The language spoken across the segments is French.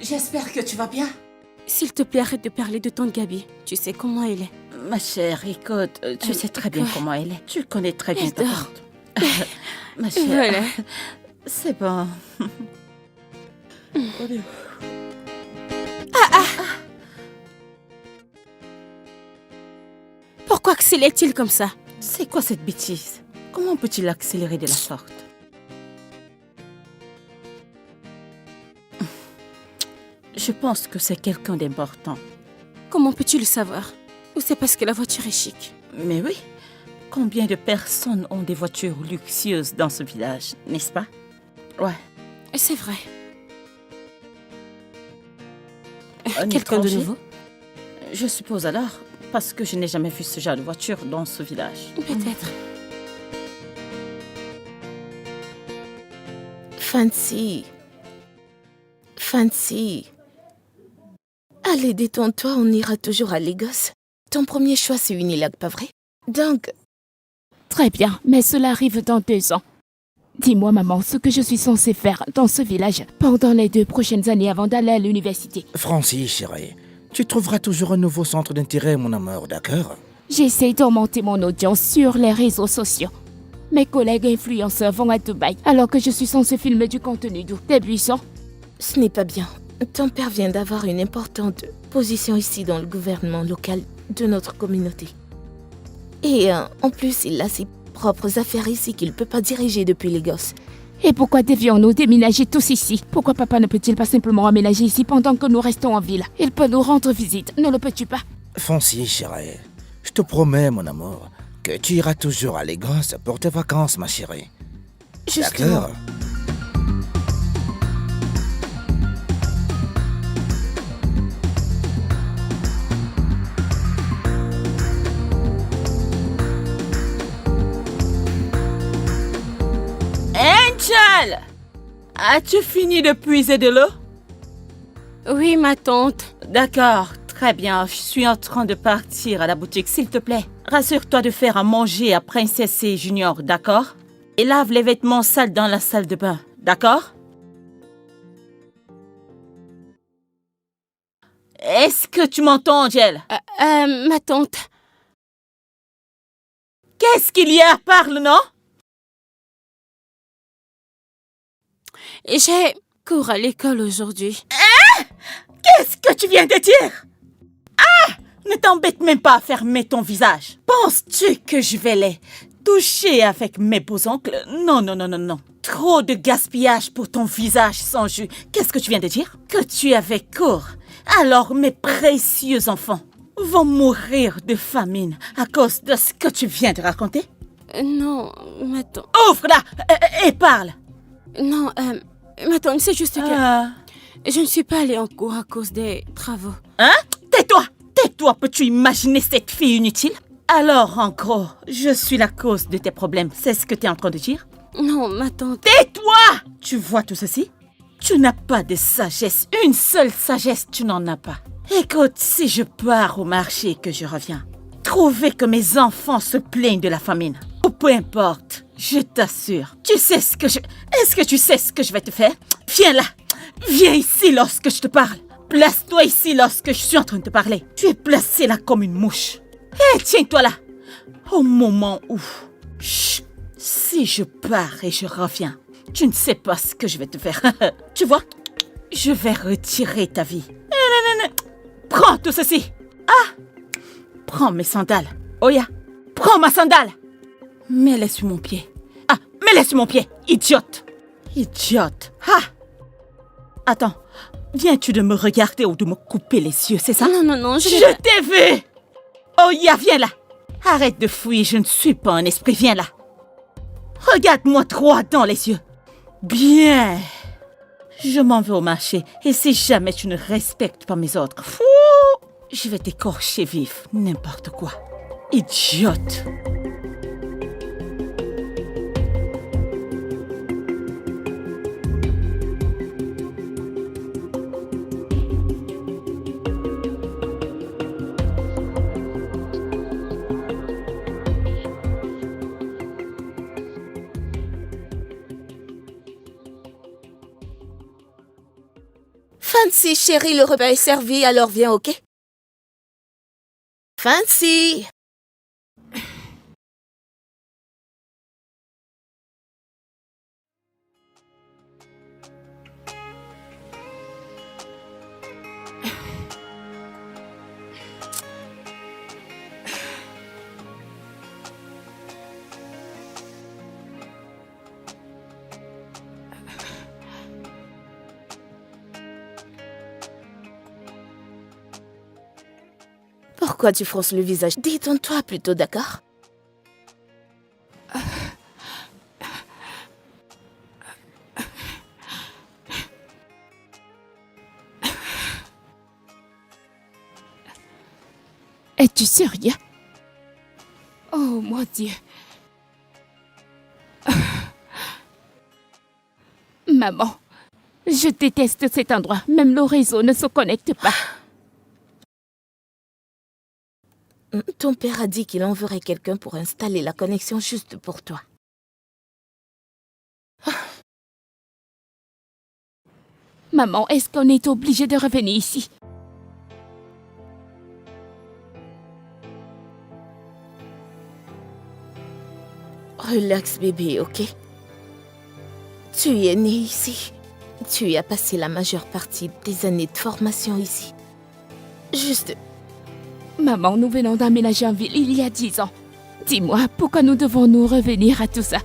J'espère que tu vas bien. S'il te plaît, arrête de parler de ton Gabi. Tu sais comment elle est. Ma chère, écoute, tu sais très bien comment elle est. Tu connais très bien ta dort. tante. Ma chère, Voilà. c'est bon. Pourquoi accélère-t-il comme ça? C'est quoi cette bêtise? Comment peut-il accélérer de la sorte? Je pense que c'est quelqu'un d'important. Comment peux-tu le savoir? Ou c'est parce que la voiture est chic? Mais oui, combien de personnes ont des voitures luxueuses dans ce village, n'est-ce pas? Ouais. C'est vrai. Un Quelqu'un de étranger? nouveau? Je suppose alors, parce que je n'ai jamais vu ce genre de voiture dans ce village. Peut-être. Fancy. Allez, détends-toi, on ira toujours à Lagos. Ton premier choix, c'est Unilag, pas vrai? Donc, Très bien, mais cela arrive dans 2 ans. Dis-moi, maman, ce que je suis censée faire dans ce village pendant les 2 prochaines années avant d'aller à l'université. Francis, chérie, tu trouveras toujours un nouveau centre d'intérêt, mon amour, d'accord? J'essaie d'augmenter mon audience sur les réseaux sociaux. Mes collègues influenceurs vont à Dubaï alors que je suis censée filmer du contenu doux. Des buissons. ce n'est pas bien. Ton père vient d'avoir une importante position ici dans le gouvernement local de notre communauté. Et en plus, il a ses propres affaires ici qu'il ne peut pas diriger depuis Lagos. Et pourquoi devions-nous déménager tous ici? Pourquoi papa ne peut-il pas simplement aménager ici pendant que nous restons en ville? Il peut nous rendre visite, ne le peux-tu pas? Francis, chérie, je te promets, mon amour, que tu iras toujours à Lagos pour tes vacances, ma chérie. Justement, D'accord? Angel! As-tu fini de puiser de l'eau? Oui, ma tante. D'accord, très bien. Je suis en train de partir à la boutique, s'il te plaît. Rassure-toi de faire à manger à Princesse et Junior, d'accord? Et lave les vêtements sales dans la salle de bain, d'accord? Est-ce que tu m'entends, Angel? Ma tante. Qu'est-ce qu'il y a? Parle, non? J'ai cours à l'école aujourd'hui. Qu'est-ce que tu viens de dire? Ah! Ne t'embête même pas à fermer ton visage. Penses-tu que je vais les toucher avec mes beaux oncles? Non, non, non, non, non. Trop de gaspillage pour ton visage sans jus. Qu'est-ce que tu viens de dire? Que tu avais cours. Alors mes précieux enfants vont mourir de famine à cause de ce que tu viens de raconter? Non, ma tante. Ouvre-la et parle. Non, ma tante, c'est juste que Ah. je ne suis pas allée en cours à cause des travaux. Hein? Tais-toi! Tais-toi, peux-tu imaginer cette fille inutile? Alors, en gros, je suis la cause de tes problèmes. C'est ce que tu es en train de dire? Non, ma tante. Tais-toi! Tu vois tout ceci? Tu n'as pas de sagesse. Une seule sagesse, tu n'en as pas. Écoute, si je pars au marché et que je reviens, trouver que mes enfants se plaignent de la famine, ou peu importe, je t'assure, tu sais ce que je... Est-ce que tu sais ce que je vais te faire? Viens là! Viens ici lorsque je te parle. Place-toi ici lorsque je suis en train de te parler. Tu es placé là comme une mouche. Hé, tiens-toi là. Au moment où... Chut, si je pars et je reviens, tu ne sais pas ce que je vais te faire. Tu vois? Je vais retirer ta vie. Prends tout ceci. Ah! Prends mes sandales. Oya, prends ma sandale. Mets-les sur mon pied. Ah, mets-les sur mon pied. Idiote. Idiote. Ah! Attends, viens-tu de me regarder ou de me couper les yeux, c'est ça? Non, non, non, je Je t'ai vu! Oya, viens là! Arrête de fuir, je ne suis pas un esprit, viens là! Regarde-moi droit dans les yeux! Bien! Je m'en vais au marché, et si jamais tu ne respectes pas mes ordres, fou, je vais t'écorcher vif, n'importe quoi. Idiote! Fancy, chérie, le repas est servi, alors viens, ok? Fancy! Pourquoi tu fronces le visage? Détends-toi plutôt, d'accord? Es-tu sérieux? Oh mon Dieu. Maman, je déteste cet endroit. Même le réseau ne se connecte pas. Ton père a dit qu'il enverrait quelqu'un pour installer la connexion juste pour toi. Maman, est-ce qu'on est obligé de revenir ici? Relax, bébé, ok? Tu es né ici. Tu y as passé la majeure partie des années de formation ici. Juste... Maman, nous venons d'emménager en ville il y a 10 ans. Dis-moi, pourquoi nous devons nous revenir à tout ça?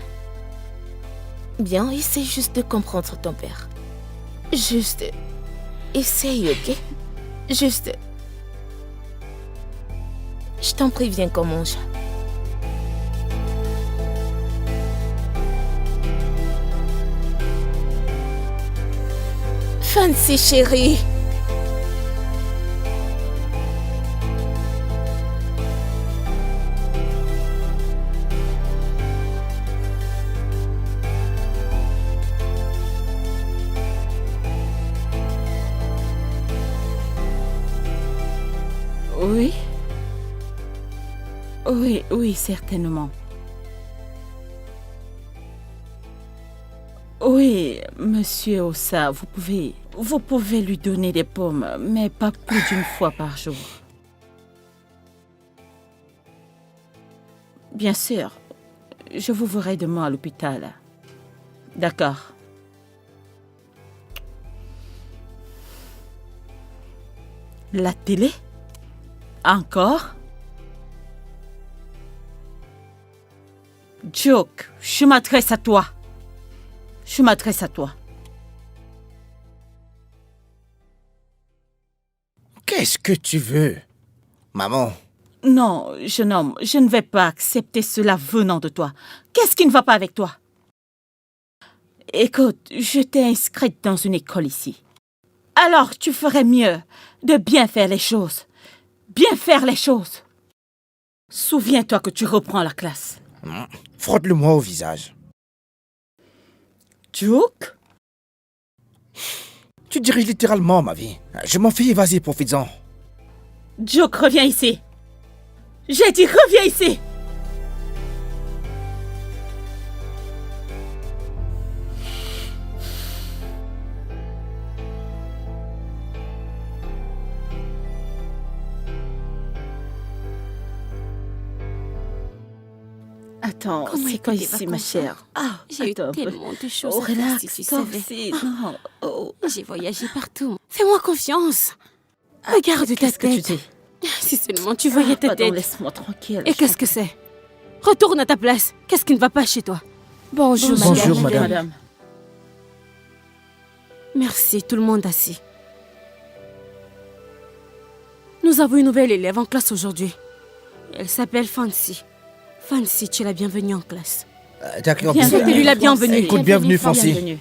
Bien, essaye juste de comprendre ton père. Juste... Essaye, ok? Juste... Je t'en prie, viens qu'on mange. Fancy, chérie. Oui. Oui, oui, certainement. Oui, monsieur Ossa, vous pouvez lui donner des pommes, mais pas plus d'une fois par jour. Bien sûr, je vous verrai demain à l'hôpital. D'accord. La télé? Encore? Joke, je m'adresse à toi. Je m'adresse à toi. Qu'est-ce que tu veux? Maman, Non, jeune homme, je ne vais pas accepter cela venant de toi. Qu'est-ce qui ne va pas avec toi? Écoute, je t'ai inscrite dans une école ici. Alors, tu ferais mieux de bien faire les choses. Bien faire les choses. Souviens-toi que tu reprends la classe. frotte-le-moi au visage. Duke? Tu diriges littéralement ma vie. Je m'en fiche, vas-y, profites-en. Duke, reviens ici. J'ai dit reviens ici. Attends, Comment c'est étaient quoi tes ici, ma vacances, chère? Ah, J'ai eu attends. tellement de choses Oh, à faire, relax, si tu toi savais. aussi. Non, oh. J'ai voyagé partout. Fais-moi confiance. Regarde ta Qu'est-ce que tu tête. dis? Si seulement tu voyais ta Pardon, tête. laisse-moi tranquille. Et qu'est-ce que c'est? Retourne à ta place. Qu'est-ce qui ne va pas chez toi? Bonjour, Bonjour, madame. madame. Merci, tout le monde assis. Nous avons une nouvelle élève en classe aujourd'hui. Elle s'appelle Fancy. Fancy, tu es la bienvenue en classe. D'accord, Souhaitez-lui la bienvenue. Écoute, bienvenue, Fancy. Bienvenue.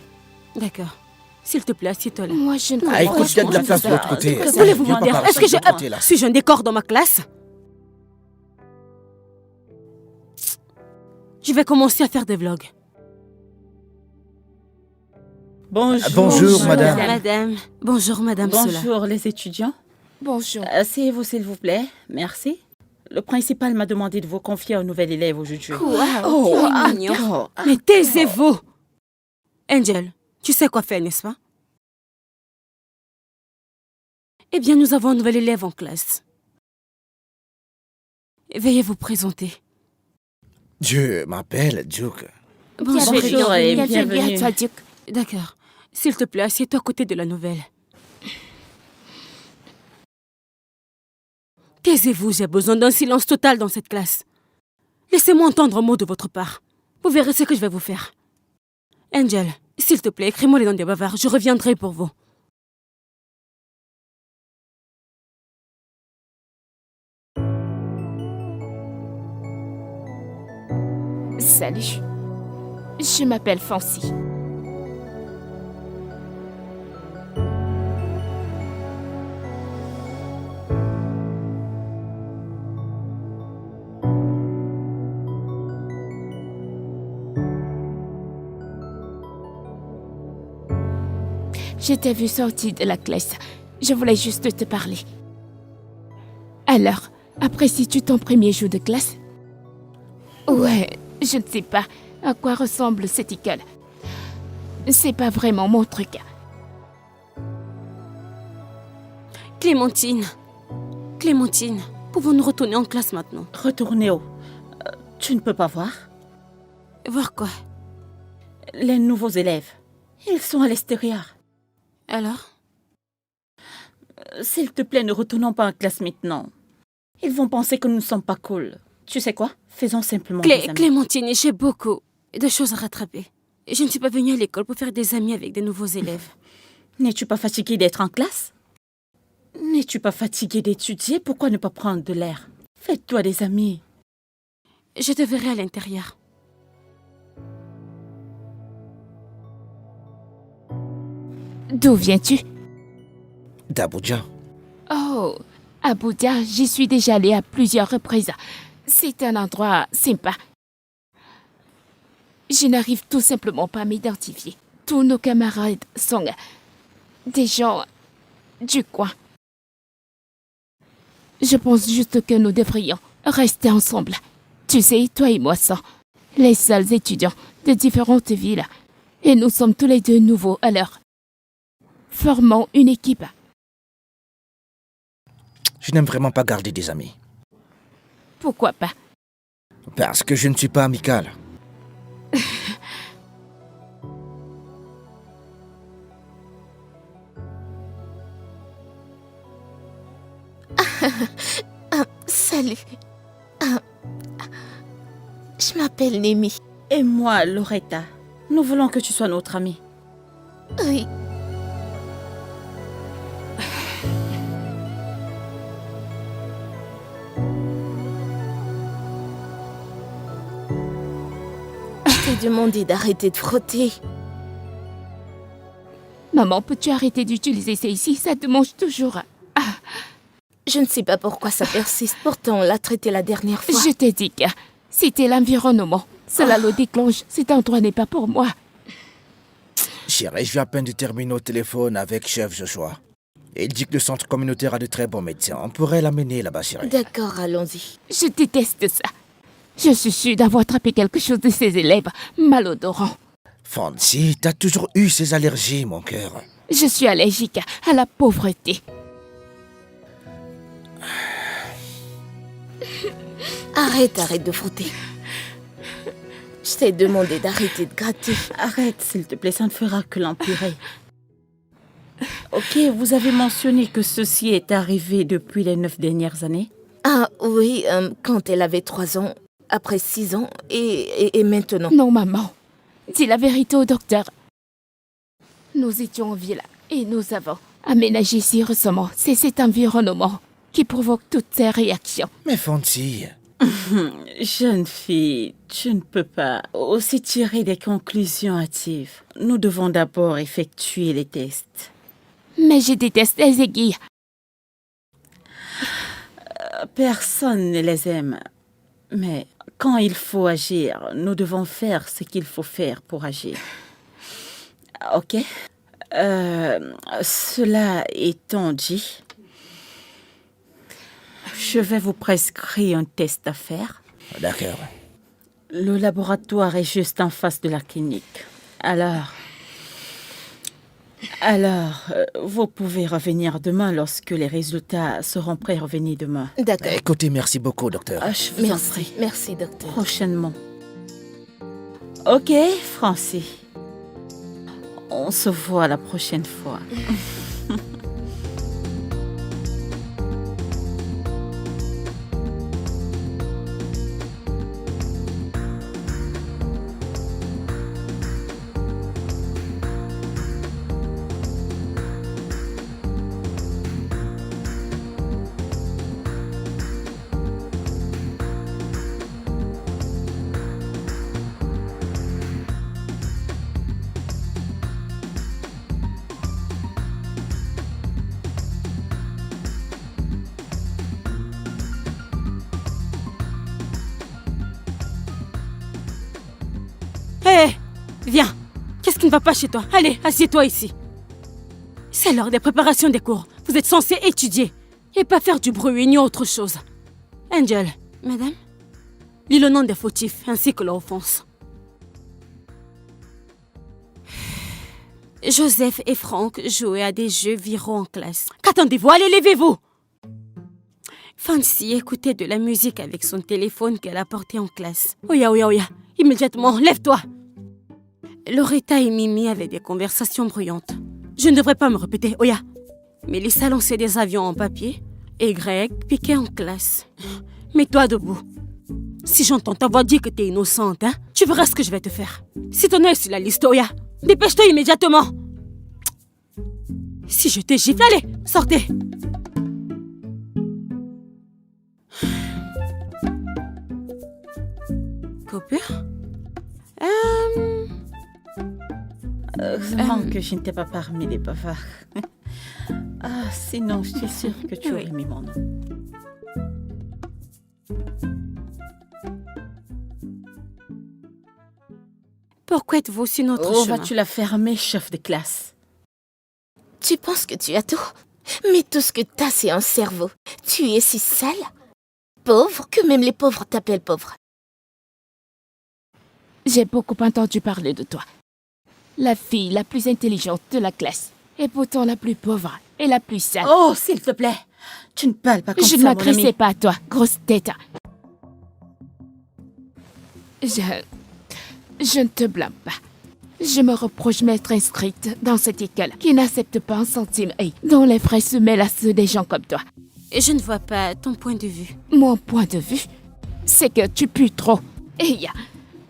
D'accord. S'il te plaît, assieds-toi là. Moi, je ne Ah, écoute, il y a de la place de l'autre côté. Voulez-vous Viens m'en pas dire? par Est-ce que de l'autre côté, là. suis-je un décor dans ma classe? Je vais commencer à faire des vlogs. Bonjour, Bonjour, madame. Madame. Bonjour, madame Sola. Bonjour, les étudiants. Bonjour. Asseyez-vous, s'il vous plaît. Merci. Le principal m'a demandé de vous confier un nouvel élève aujourd'hui. Oh, ah, mignon. d'accord. Mais taisez-vous! Angel, tu sais quoi faire, n'est-ce pas? Eh bien, nous avons un nouvel élève en classe. Veuillez vous présenter. Je m'appelle Duke. Bonjour Bonjour et Bienvenue bienvenue. à toi, Duke. D'accord. S'il te plaît, assieds-toi à côté de la nouvelle. Taisez-vous, j'ai besoin d'un silence total dans cette classe. Laissez-moi entendre un mot de votre part. Vous verrez ce que je vais vous faire. Angel, s'il te plaît, écris-moi les noms des bavards. Je reviendrai pour vous. Salut. Je m'appelle Fancy. Je t'ai vu sortir de la classe. Je voulais juste te parler. Alors, apprécies-tu ton premier jour de classe? Ouais, je ne sais pas à quoi ressemble cette école. C'est pas vraiment mon truc. Clémentine. Clémentine, pouvons-nous retourner en classe maintenant? Retournez où? Tu ne peux pas voir? Voir quoi? Les nouveaux élèves. Ils sont à l'extérieur. Alors? S'il te plaît, ne retournons pas en classe maintenant. Ils vont penser que nous ne sommes pas cool. Tu sais quoi? Faisons simplement des amis. Clémentine, j'ai beaucoup de choses à rattraper. Je ne suis pas venue à l'école pour faire des amis avec des nouveaux élèves. N'es-tu pas fatiguée d'être en classe? N'es-tu pas fatiguée d'étudier? Pourquoi ne pas prendre de l'air? Fais-toi des amis. Je te verrai à l'intérieur. D'où viens-tu? D'Abuja. Oh, Abuja, j'y suis déjà allée à plusieurs reprises. C'est un endroit sympa. Je n'arrive tout simplement pas à m'identifier. Tous nos camarades sont des gens du coin. Je pense juste que nous devrions rester ensemble. Tu sais, toi et moi sommes les seuls étudiants de différentes villes. Et nous sommes tous les deux nouveaux, alors formons une équipe. Je n'aime vraiment pas garder des amis. Pourquoi pas? Parce que je ne suis pas amical. Salut. Je m'appelle Nemi. Et moi, Loretta, nous voulons que tu sois notre amie. Oui. Je t'ai demandé d'arrêter de frotter. Maman, peux-tu arrêter d'utiliser ça ici? Ça te mange toujours. Je ne sais pas pourquoi ça persiste. Pourtant, on l'a traité la dernière fois. Je t'ai dit que c'était l'environnement. Cela le déclenche. Cet endroit n'est pas pour moi. Chérie, je viens à peine de terminer au téléphone avec chef Joshua. Et il dit que le centre communautaire a de très bons médecins. On pourrait l'amener là-bas, chérie. D'accord, allons-y. Je déteste ça. Je suis sûre d'avoir attrapé quelque chose de ces élèves malodorants. Fancy, t'as toujours eu ces allergies, mon cœur. Je suis allergique à la pauvreté. Arrête de frotter. Je t'ai demandé d'arrêter de gratter. Arrête, s'il te plaît, ça ne fera que l'empirer. Ok, vous avez mentionné que ceci est arrivé depuis les 9 dernières années. Ah oui, quand elle avait 3 ans, après 6 ans, et maintenant. Non, maman. Dis la vérité au docteur. Nous étions en ville et nous avons aménagé si récemment. C'est cet environnement qui provoque toutes ces réactions. Mais Fancy, Jeune fille, tu ne peux pas aussi tirer des conclusions hâtives. Nous devons d'abord effectuer les tests. Mais je déteste les aiguilles. Personne ne les aime. Mais quand il faut agir, nous devons faire ce qu'il faut faire pour agir. Ok? Cela étant dit, je vais vous prescrire un test à faire. d'accord. Le laboratoire est juste en face de la clinique. Alors, Alors, vous pouvez revenir demain lorsque les résultats seront prêts. Revenez demain. D'accord. Écoutez, merci beaucoup, docteur. Ah, je vous en Merci. prie. Merci, docteur. Prochainement. Ok, Francis. On se voit la prochaine fois. Hé, viens. Qu'est-ce qui ne va pas chez toi? Allez, assieds-toi ici. C'est l'heure des préparations des cours. Vous êtes censé étudier et pas faire du bruit ni autre chose. Angel. Madame? Lis le nom des fautifs ainsi que leur offense. Joseph et Franck jouaient à des jeux viraux en classe. Qu'attendez-vous? Allez, levez-vous! Fancy écoutait de la musique avec son téléphone qu'elle a porté en classe. Oya, oya, oya. Immédiatement, lève-toi! Loretta et Mimi avaient des conversations bruyantes. Je ne devrais pas me répéter, Oya. Mélissa lançait des avions en papier et Greg piquait en classe. Mets-toi debout. Si j'entends ta voix dire que t'es innocente, hein, tu verras ce que je vais te faire. Si ton œil sur la liste, Oya, dépêche-toi immédiatement. Si je te gifle, allez, sortez. Coupure? Heureusement que je n'étais pas parmi les bavards. Ah, sinon, je suis sûre que tu aurais mis mon nom. Pourquoi êtes-vous sur notre Oh, chemin? vas-tu la fermer, chef de classe? Tu penses que tu as tout? Mais tout ce que t'as, c'est un cerveau. Tu es si sale. Pauvre, que même les pauvres t'appellent pauvre. J'ai beaucoup entendu parler de toi. La fille la plus intelligente de la classe. Et pourtant la plus pauvre et la plus sale. Oh, s'il te plaît. Tu ne parles pas comme Je ça, ne mon m'adressais ami. pas à toi, grosse tête. Je ne te blâme pas. Je me reproche m'être inscrite dans cette école qui n'accepte pas un centime et dont les frais se mêlent à ceux des gens comme toi. Et je ne vois pas ton point de vue. Mon point de vue, c'est que tu pues trop. Et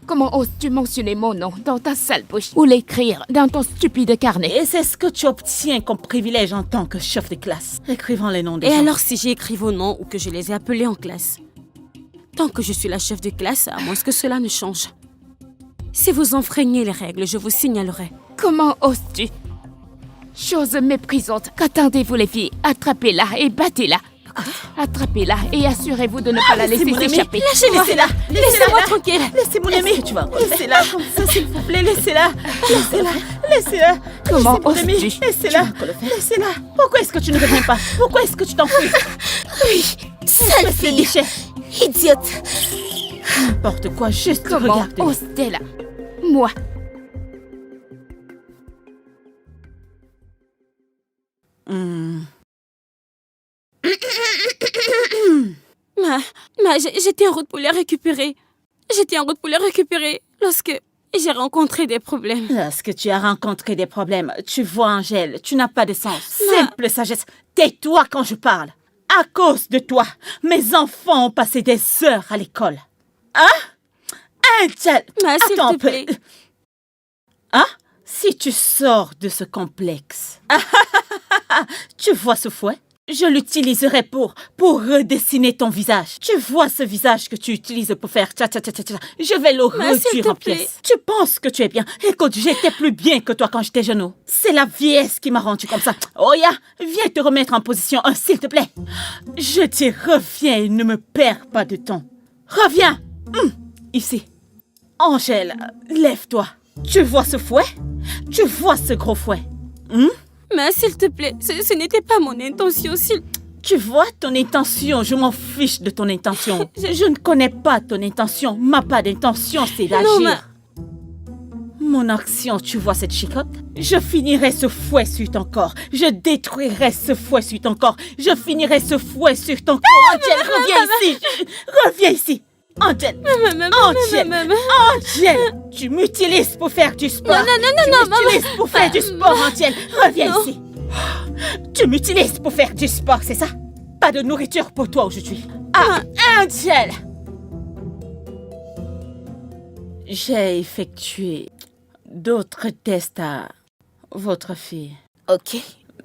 comment oses-tu mentionner mon nom dans ta sale bouche ou l'écrire dans ton stupide carnet? Et c'est ce que tu obtiens comme privilège en tant que chef de classe. Écrivant les noms des Et gens. alors si j'ai écrit vos noms ou que je les ai appelés en classe? Tant que je suis la chef de classe, à moins que cela ne change. Si vous enfreignez les règles, je vous signalerai. Comment oses-tu? Chose méprisante. Qu'attendez-vous les filles? Attrapez-la et battez-la. Attrapez-la et assurez-vous de ne pas la laisser mon ami. s'échapper. Laissez-la. Laissez-moi tranquille. Laissez mon ami. Tu vas laissez-la comme ça, s'il vous plaît. Laissez-la. Laissez-la. Laissez-la. Comment Laissez mon ami. oses-tu? Laissez-la. Laissez-la. Pourquoi est-ce que tu ne reviens pas? Pourquoi est-ce que tu t'enfuis? Oui, sale Espèce de fille. déchet. Idiote. N'importe quoi, juste Comment regarde. oses-tu-la? Moi. J'étais en route pour les récupérer. Lorsque j'ai rencontré des problèmes. Lorsque tu as rencontré des problèmes, tu vois, Angèle, tu n'as pas de sens. Simple sagesse. Tais-toi quand je parle. À cause de toi, mes enfants ont passé des heures à l'école. Hein? Angèle, S'il attends te un peu. plaît. Hein? Si tu sors de ce complexe, tu vois ce fouet? Je l'utiliserai pour redessiner ton visage. Tu vois ce visage que tu utilises pour faire tcha-tcha-tcha-tcha. Je vais le s'il te réduire en plaît. pièces. Tu penses que tu es bien. Écoute, j'étais plus bien que toi quand j'étais jeune. C'est la vieillesse qui m'a rendu comme ça. Oya, viens te remettre en position, s'il te plaît. Je dis reviens et ne me perds pas de temps. Reviens. Ici. Angèle, lève-toi. Tu vois ce fouet? Tu vois ce gros fouet? Mais s'il te plaît, ce n'était pas mon intention. Tu vois ton intention, je m'en fiche de ton intention. Je ne connais pas ton intention. Ma pas d'intention, c'est d'agir. Mon action, tu vois cette chicotte? Je finirai ce fouet sur ton corps. Je détruirai ce fouet sur ton corps. Je finirai ce fouet sur ton corps. Angel, reviens ici. Reviens ici. Angel. Angel. Tu m'utilises pour faire du sport. Non, Tu m'utilises pour faire du sport, Angel. Reviens ici. Tu m'utilises pour faire du sport, c'est ça? Pas de nourriture pour toi aujourd'hui. Ah, Angel. J'ai effectué d'autres tests à votre fille. Ok.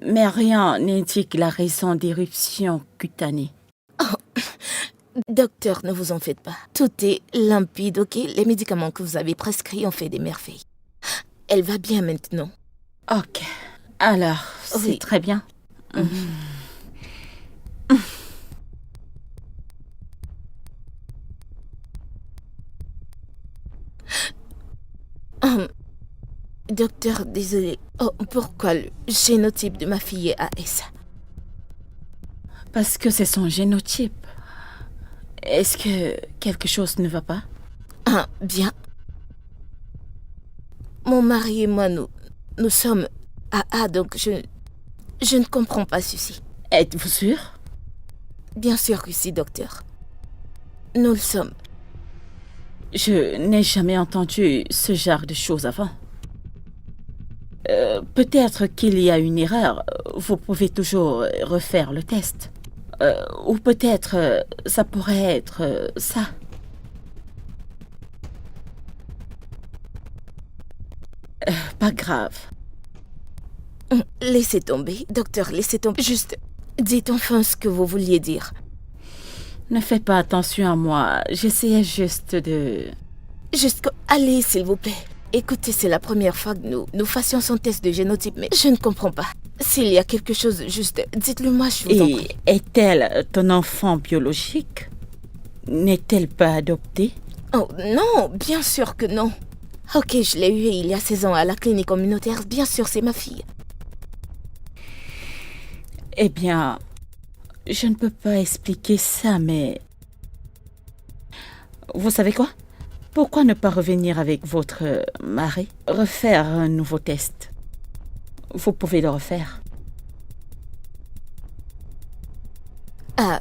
Mais rien n'indique la raison d'éruption cutanée. Docteur, ne vous en faites pas. Tout est limpide, ok? Les médicaments que vous avez prescrits ont fait des merveilles. Elle va bien maintenant. Ok. Alors, c'est Oui. très bien. Docteur, désolé. Oh, pourquoi le génotype de ma fille est AS? Parce que c'est son génotype. Est-ce que quelque chose ne va pas? Ah, bien. Mon mari et moi, nous sommes AA, donc je ne comprends pas ceci. Êtes-vous sûr? Bien sûr que si, docteur. Nous le sommes. Je n'ai jamais entendu ce genre de choses avant. Peut-être qu'il y a une erreur. Vous pouvez toujours refaire le test. Ou peut-être ça pourrait être ça. Pas grave. Laissez tomber, docteur, laissez tomber. Juste, dites enfin ce que vous vouliez dire. Ne faites pas attention à moi. J'essayais juste de... Allez, s'il vous plaît. Écoutez, c'est la première fois que nous fassions son test de génotype, mais je ne comprends pas. S'il y a quelque chose, juste, dites-le moi, je vous en prie. Et est-elle ton enfant biologique? N'est-elle pas adoptée? Oh, non, bien sûr que non. Ok, je l'ai eue il y a 16 ans à la clinique communautaire. Bien sûr, c'est ma fille. Eh bien, je ne peux pas expliquer ça, mais... Vous savez quoi? Pourquoi ne pas revenir avec votre mari? Refaire un nouveau test. Vous pouvez le refaire. Ah.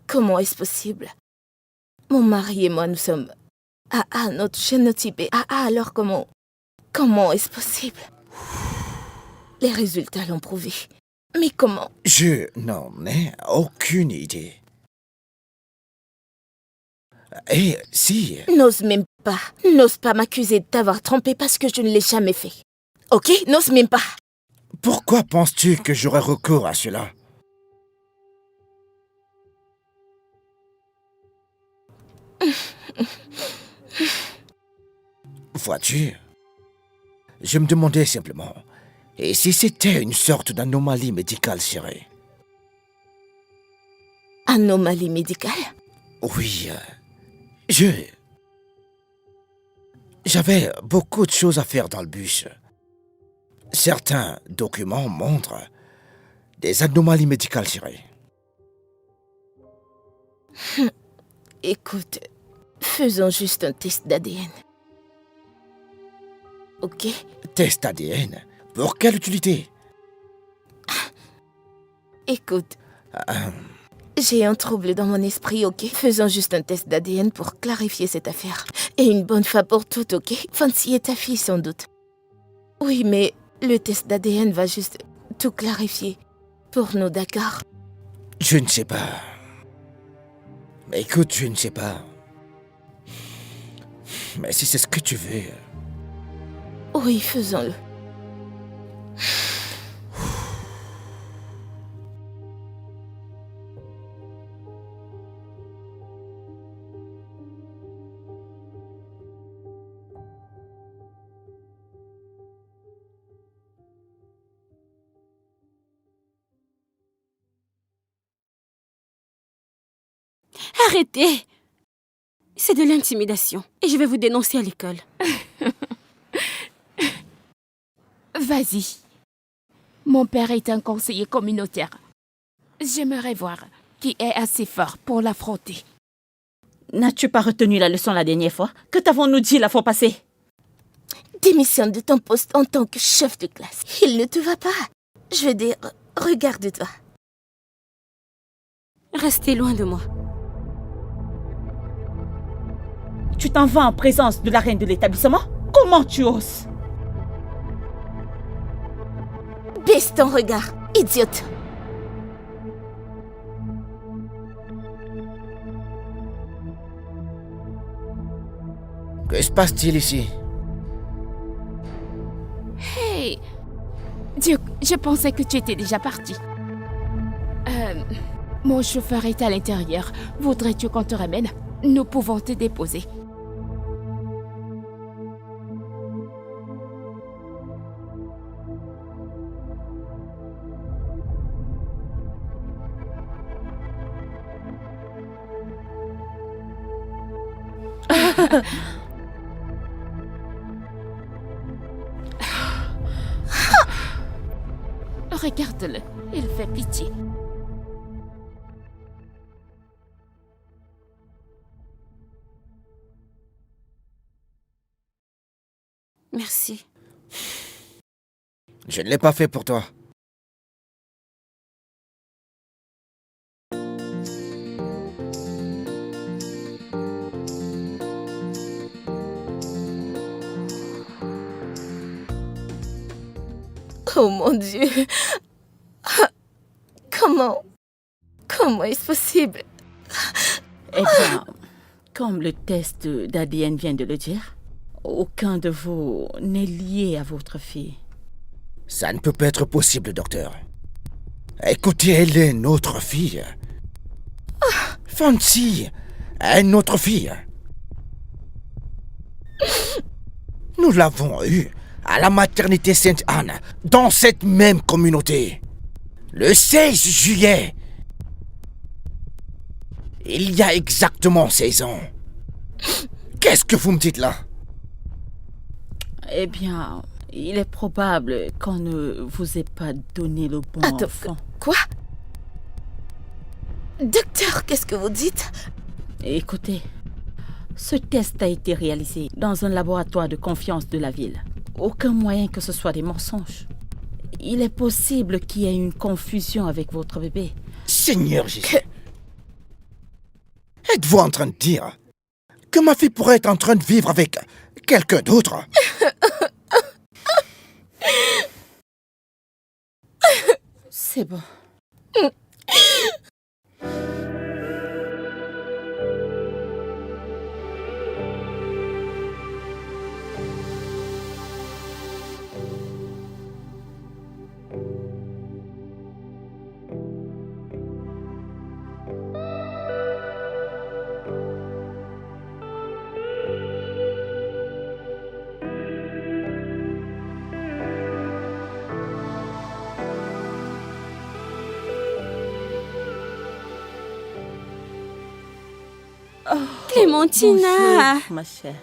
Comment est-ce possible? Mon mari et moi, nous sommes... AA, notre génotype est AA, alors comment est-ce possible? Les résultats l'ont prouvé. Mais comment? Je n'en ai aucune idée. Et si... N'ose pas m'accuser de t'avoir trompé parce que je ne l'ai jamais fait. Ok? N'ose même pas. Pourquoi penses-tu que j'aurais recours à cela? Vois-tu? Je me demandais simplement, et si c'était une sorte d'anomalie médicale, chérie? Anomalie médicale? Oui, j'avais beaucoup de choses à faire dans le bus. Certains documents montrent des anomalies médicales, chérie. Écoute, faisons juste un test d'ADN. Ok? Test ADN? Pour quelle utilité? Écoute, j'ai un trouble dans mon esprit, ok? Faisons juste un test d'ADN pour clarifier cette affaire. Et une bonne fois pour toutes, ok? Fancy est ta fille, sans doute. Oui, mais le test d'ADN va juste tout clarifier. Pour nous, d'accord? Je ne sais pas. Mais écoute, je ne sais pas. Mais si c'est ce que tu veux... Oui, faisons-le. Arrêtez! C'est de l'intimidation. Et je vais vous dénoncer à l'école. Vas-y. Mon père est un conseiller communautaire. J'aimerais voir qui est assez fort pour l'affronter. N'as-tu pas retenu la leçon la dernière fois? Que t'avons-nous dit la fois passée? Démissionne de ton poste en tant que chef de classe. Il ne te va pas. Je veux dire, regarde-toi. Restez loin de moi. Tu t'en vas en présence de la reine de l'établissement? Comment tu oses? Baisse ton regard, idiote. Que se passe-t-il ici? Hey Duke, je pensais que tu étais déjà parti. Mon chauffeur est à l'intérieur. Voudrais-tu qu'on te ramène? Nous pouvons te déposer. Regarde-le, il fait pitié. Merci. Je ne l'ai pas fait pour toi. Oh mon Dieu. Comment est-ce possible? Eh bien, comme le test d'ADN vient de le dire, aucun de vous n'est lié à votre fille. Ça ne peut pas être possible, docteur. Écoutez, elle est notre fille. Fancy est notre fille. Nous l'avons eue à la maternité Sainte-Anne, dans cette même communauté. Le 16 juillet. Il y a exactement 16 ans. Qu'est-ce que vous me dites là? Eh bien, il est probable qu'on ne vous ait pas donné le bon Attends, enfant. quoi? Docteur, qu'est-ce que vous dites? Écoutez, ce test a été réalisé dans un laboratoire de confiance de la ville. Aucun moyen que ce soit des mensonges. Il est possible qu'il y ait une confusion avec votre bébé. Seigneur Jésus. Êtes-vous en train de dire que ma fille pourrait être en train de vivre avec quelqu'un d'autre? C'est bon. Clémentina! Bonjour, ma chère.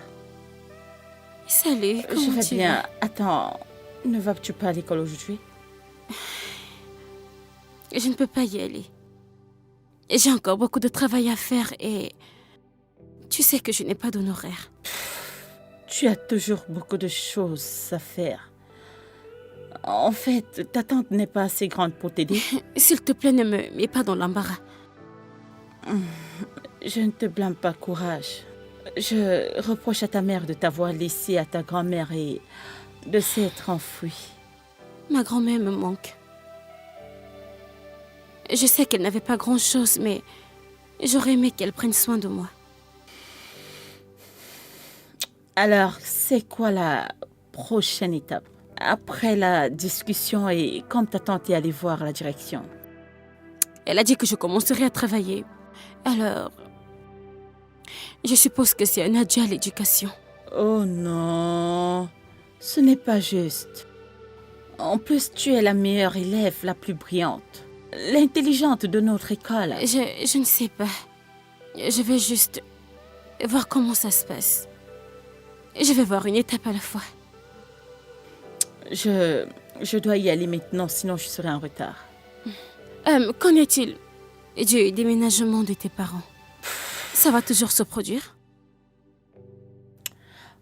Salut, Je comment vais tu bien. vas? Attends, ne vas-tu pas à l'école aujourd'hui? Je ne peux pas y aller. J'ai encore beaucoup de travail à faire et... Tu sais que je n'ai pas d'honoraire. Tu as toujours beaucoup de choses à faire. En fait, ta tante n'est pas assez grande pour t'aider. S'il te plaît, ne me mets pas dans l'embarras. Je ne te blâme pas, courage. Je reproche à ta mère de t'avoir laissé à ta grand-mère et de s'être enfuie. Ma grand-mère me manque. Je sais qu'elle n'avait pas grand-chose, mais j'aurais aimé qu'elle prenne soin de moi. Alors, c'est quoi la prochaine étape? Après la discussion et quand ta tante est allée voir la direction? Elle a dit que je commencerai à travailler. Alors, je suppose que c'est un adieu à l'éducation. Oh non, ce n'est pas juste. En plus, tu es la meilleure élève, la plus brillante, l'intelligente de notre école. Je ne sais pas. Je vais juste et voir comment ça se passe. Je vais voir une étape à la fois. Je dois y aller maintenant, sinon je serai en retard. Qu'en est-il du déménagement de tes parents? Ça va toujours se produire?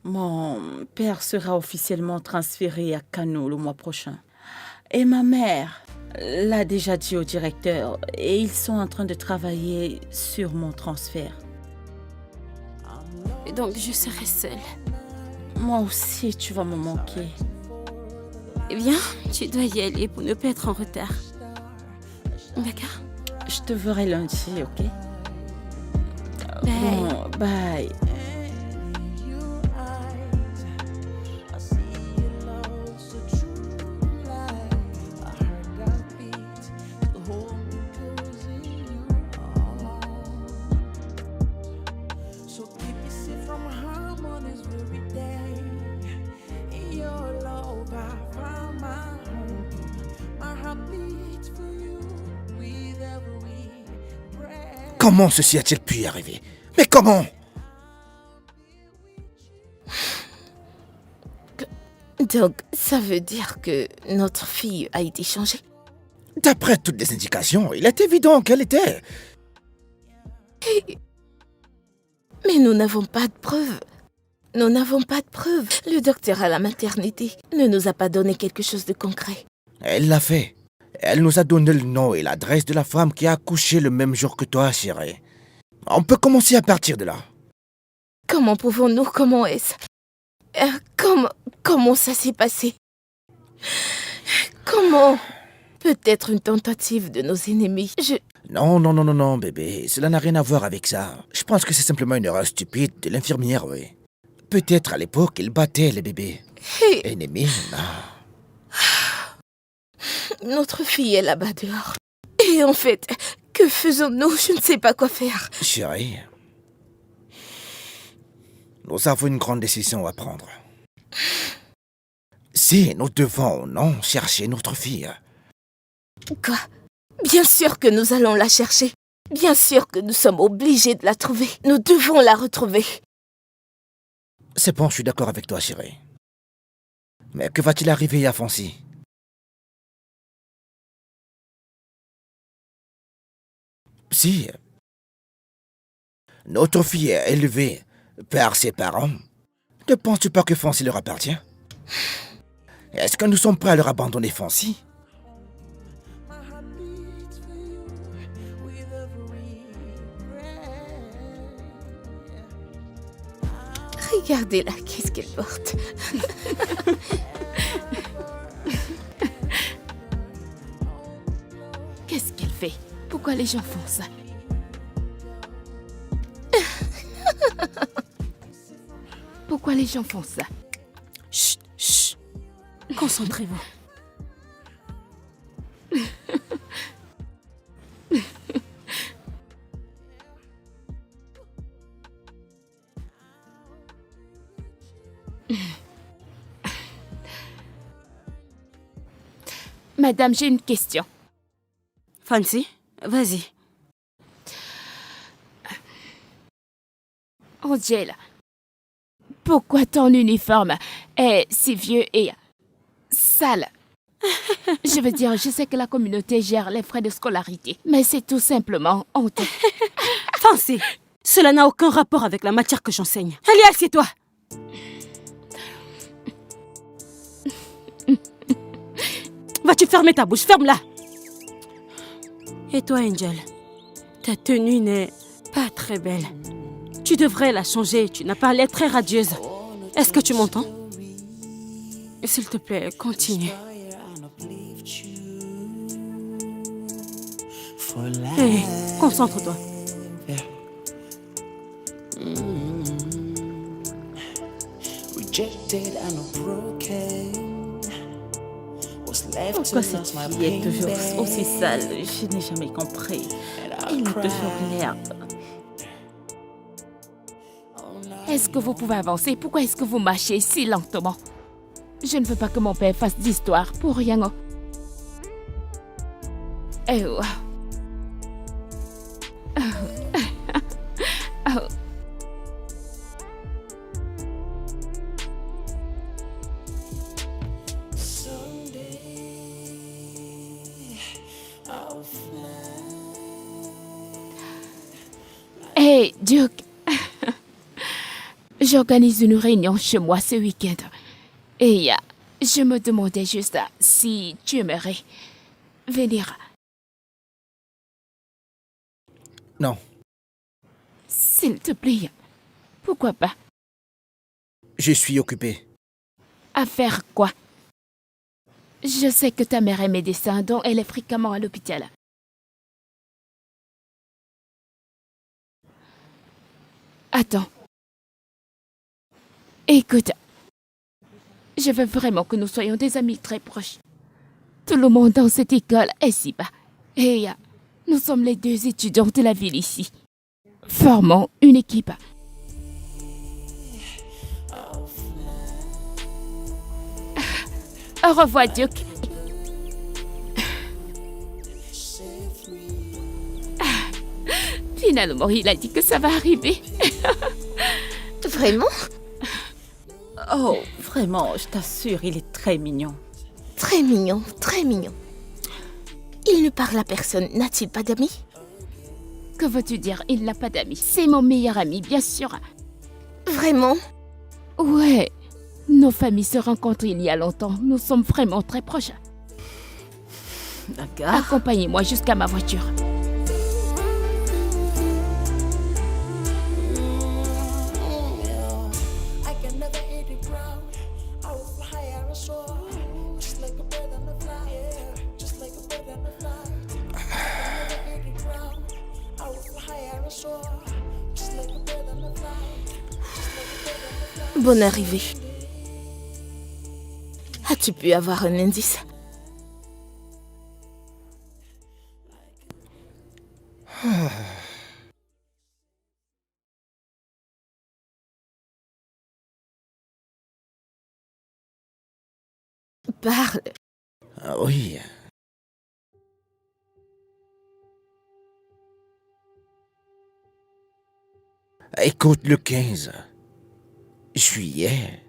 Mon père sera officiellement transféré à Kano le mois prochain. Et ma mère l'a déjà dit au directeur et ils sont en train de travailler sur mon transfert. Et donc je serai seule. Moi aussi, tu vas me manquer. Eh bien, tu dois y aller pour ne pas être en retard. D'accord? Je te verrai lundi, ok? Bye. Bon, bye. Comment ceci a-t-il pu y arriver? Mais comment? Donc, ça veut dire que notre fille a été changée? D'après toutes les indications, il est évident qu'elle était. Mais nous n'avons pas de preuves. Nous n'avons pas de preuves. Le docteur à la maternité ne nous a pas donné quelque chose de concret. Elle l'a fait. Elle nous a donné le nom et l'adresse de la femme qui a accouché le même jour que toi, chérie. On peut commencer à partir de là. Comment pouvons-nous? Comment est-ce? Comment ça s'est passé? Comment? Peut-être une tentative de nos ennemis. Non, bébé. Cela n'a rien à voir avec ça. Je pense que c'est simplement une erreur stupide de l'infirmière, oui. Peut-être à l'époque, il battait les bébés. Ennemis, non. Notre fille est là-bas dehors. Et en fait, que faisons-nous? Je ne sais pas quoi faire. Chérie, nous avons une grande décision à prendre. Si nous devons ou non chercher notre fille. Quoi? Bien sûr que nous allons la chercher. Bien sûr que nous sommes obligés de la trouver. Nous devons la retrouver. C'est bon, je suis d'accord avec toi, chérie. Mais que va-t-il arriver à Fancy? Si notre fille est élevée par ses parents, ne penses-tu pas que Fancy leur appartient? Est-ce que nous sommes prêts à leur abandonner Fancy? Regardez-la, qu'est-ce qu'elle porte? Qu'est-ce qu'elle fait? Pourquoi les gens font ça? Pourquoi les gens font ça? Chut, chut. Concentrez-vous. Madame, j'ai une question. Fancy, vas-y. Angel, pourquoi ton uniforme est si vieux et sale? Je veux dire, je sais que la communauté gère les frais de scolarité, mais c'est tout simplement honteux. Fancy, cela n'a aucun rapport avec la matière que j'enseigne. Allez, assieds-toi. Vas-tu fermer ta bouche? Ferme-la. Et toi, Angel, ta tenue n'est pas très belle. Tu devrais la changer. Tu n'as pas l'air très radieuse. Est-ce que tu m'entends? S'il te plaît, continue. Hé, concentre-toi. Pourquoi cette fille est toujours aussi sale? Je n'ai jamais compris. Elle a toujours l'air... Est-ce que vous pouvez avancer? Pourquoi est-ce que vous marchez si lentement? Je ne veux pas que mon père fasse d'histoire pour rien. Oh. Duke, j'organise une réunion chez moi ce week-end. Et je me demandais juste si tu aimerais venir. Non, S'il te plaît, pourquoi pas? je suis occupé. À faire quoi? Je sais que ta mère est médecin, donc elle est fréquemment à l'hôpital. Attends. Écoute, je veux vraiment que nous soyons des amis très proches. Tout le monde dans cette école est si bas. Et nous sommes les 2 étudiants de la ville ici. Formons une équipe. Au revoir, Duke. Finalement, il a dit que ça va arriver. Vraiment? Oh, vraiment, je t'assure, il est très mignon. Très mignon, très mignon. Il ne parle à personne, n'a-t-il pas d'amis? Que veux-tu dire? Il n'a pas d'amis. C'est mon meilleur ami, bien sûr. Vraiment? Ouais. Nos familles se rencontrent il y a longtemps. Nous sommes vraiment très proches. D'accord. Accompagnez-moi jusqu'à ma voiture. I can never hit the ground. I will fly higher and soar, just like a bird on the fly, yeah, just like a bird on the fly. I can never hit the ground. I will fly higher and soar, just like a bird on the fly, just like a bird on the fly. Bonne arrivée. As-tu pu avoir un indice? Parle. Ah oui. Écoute, le 15 juillet,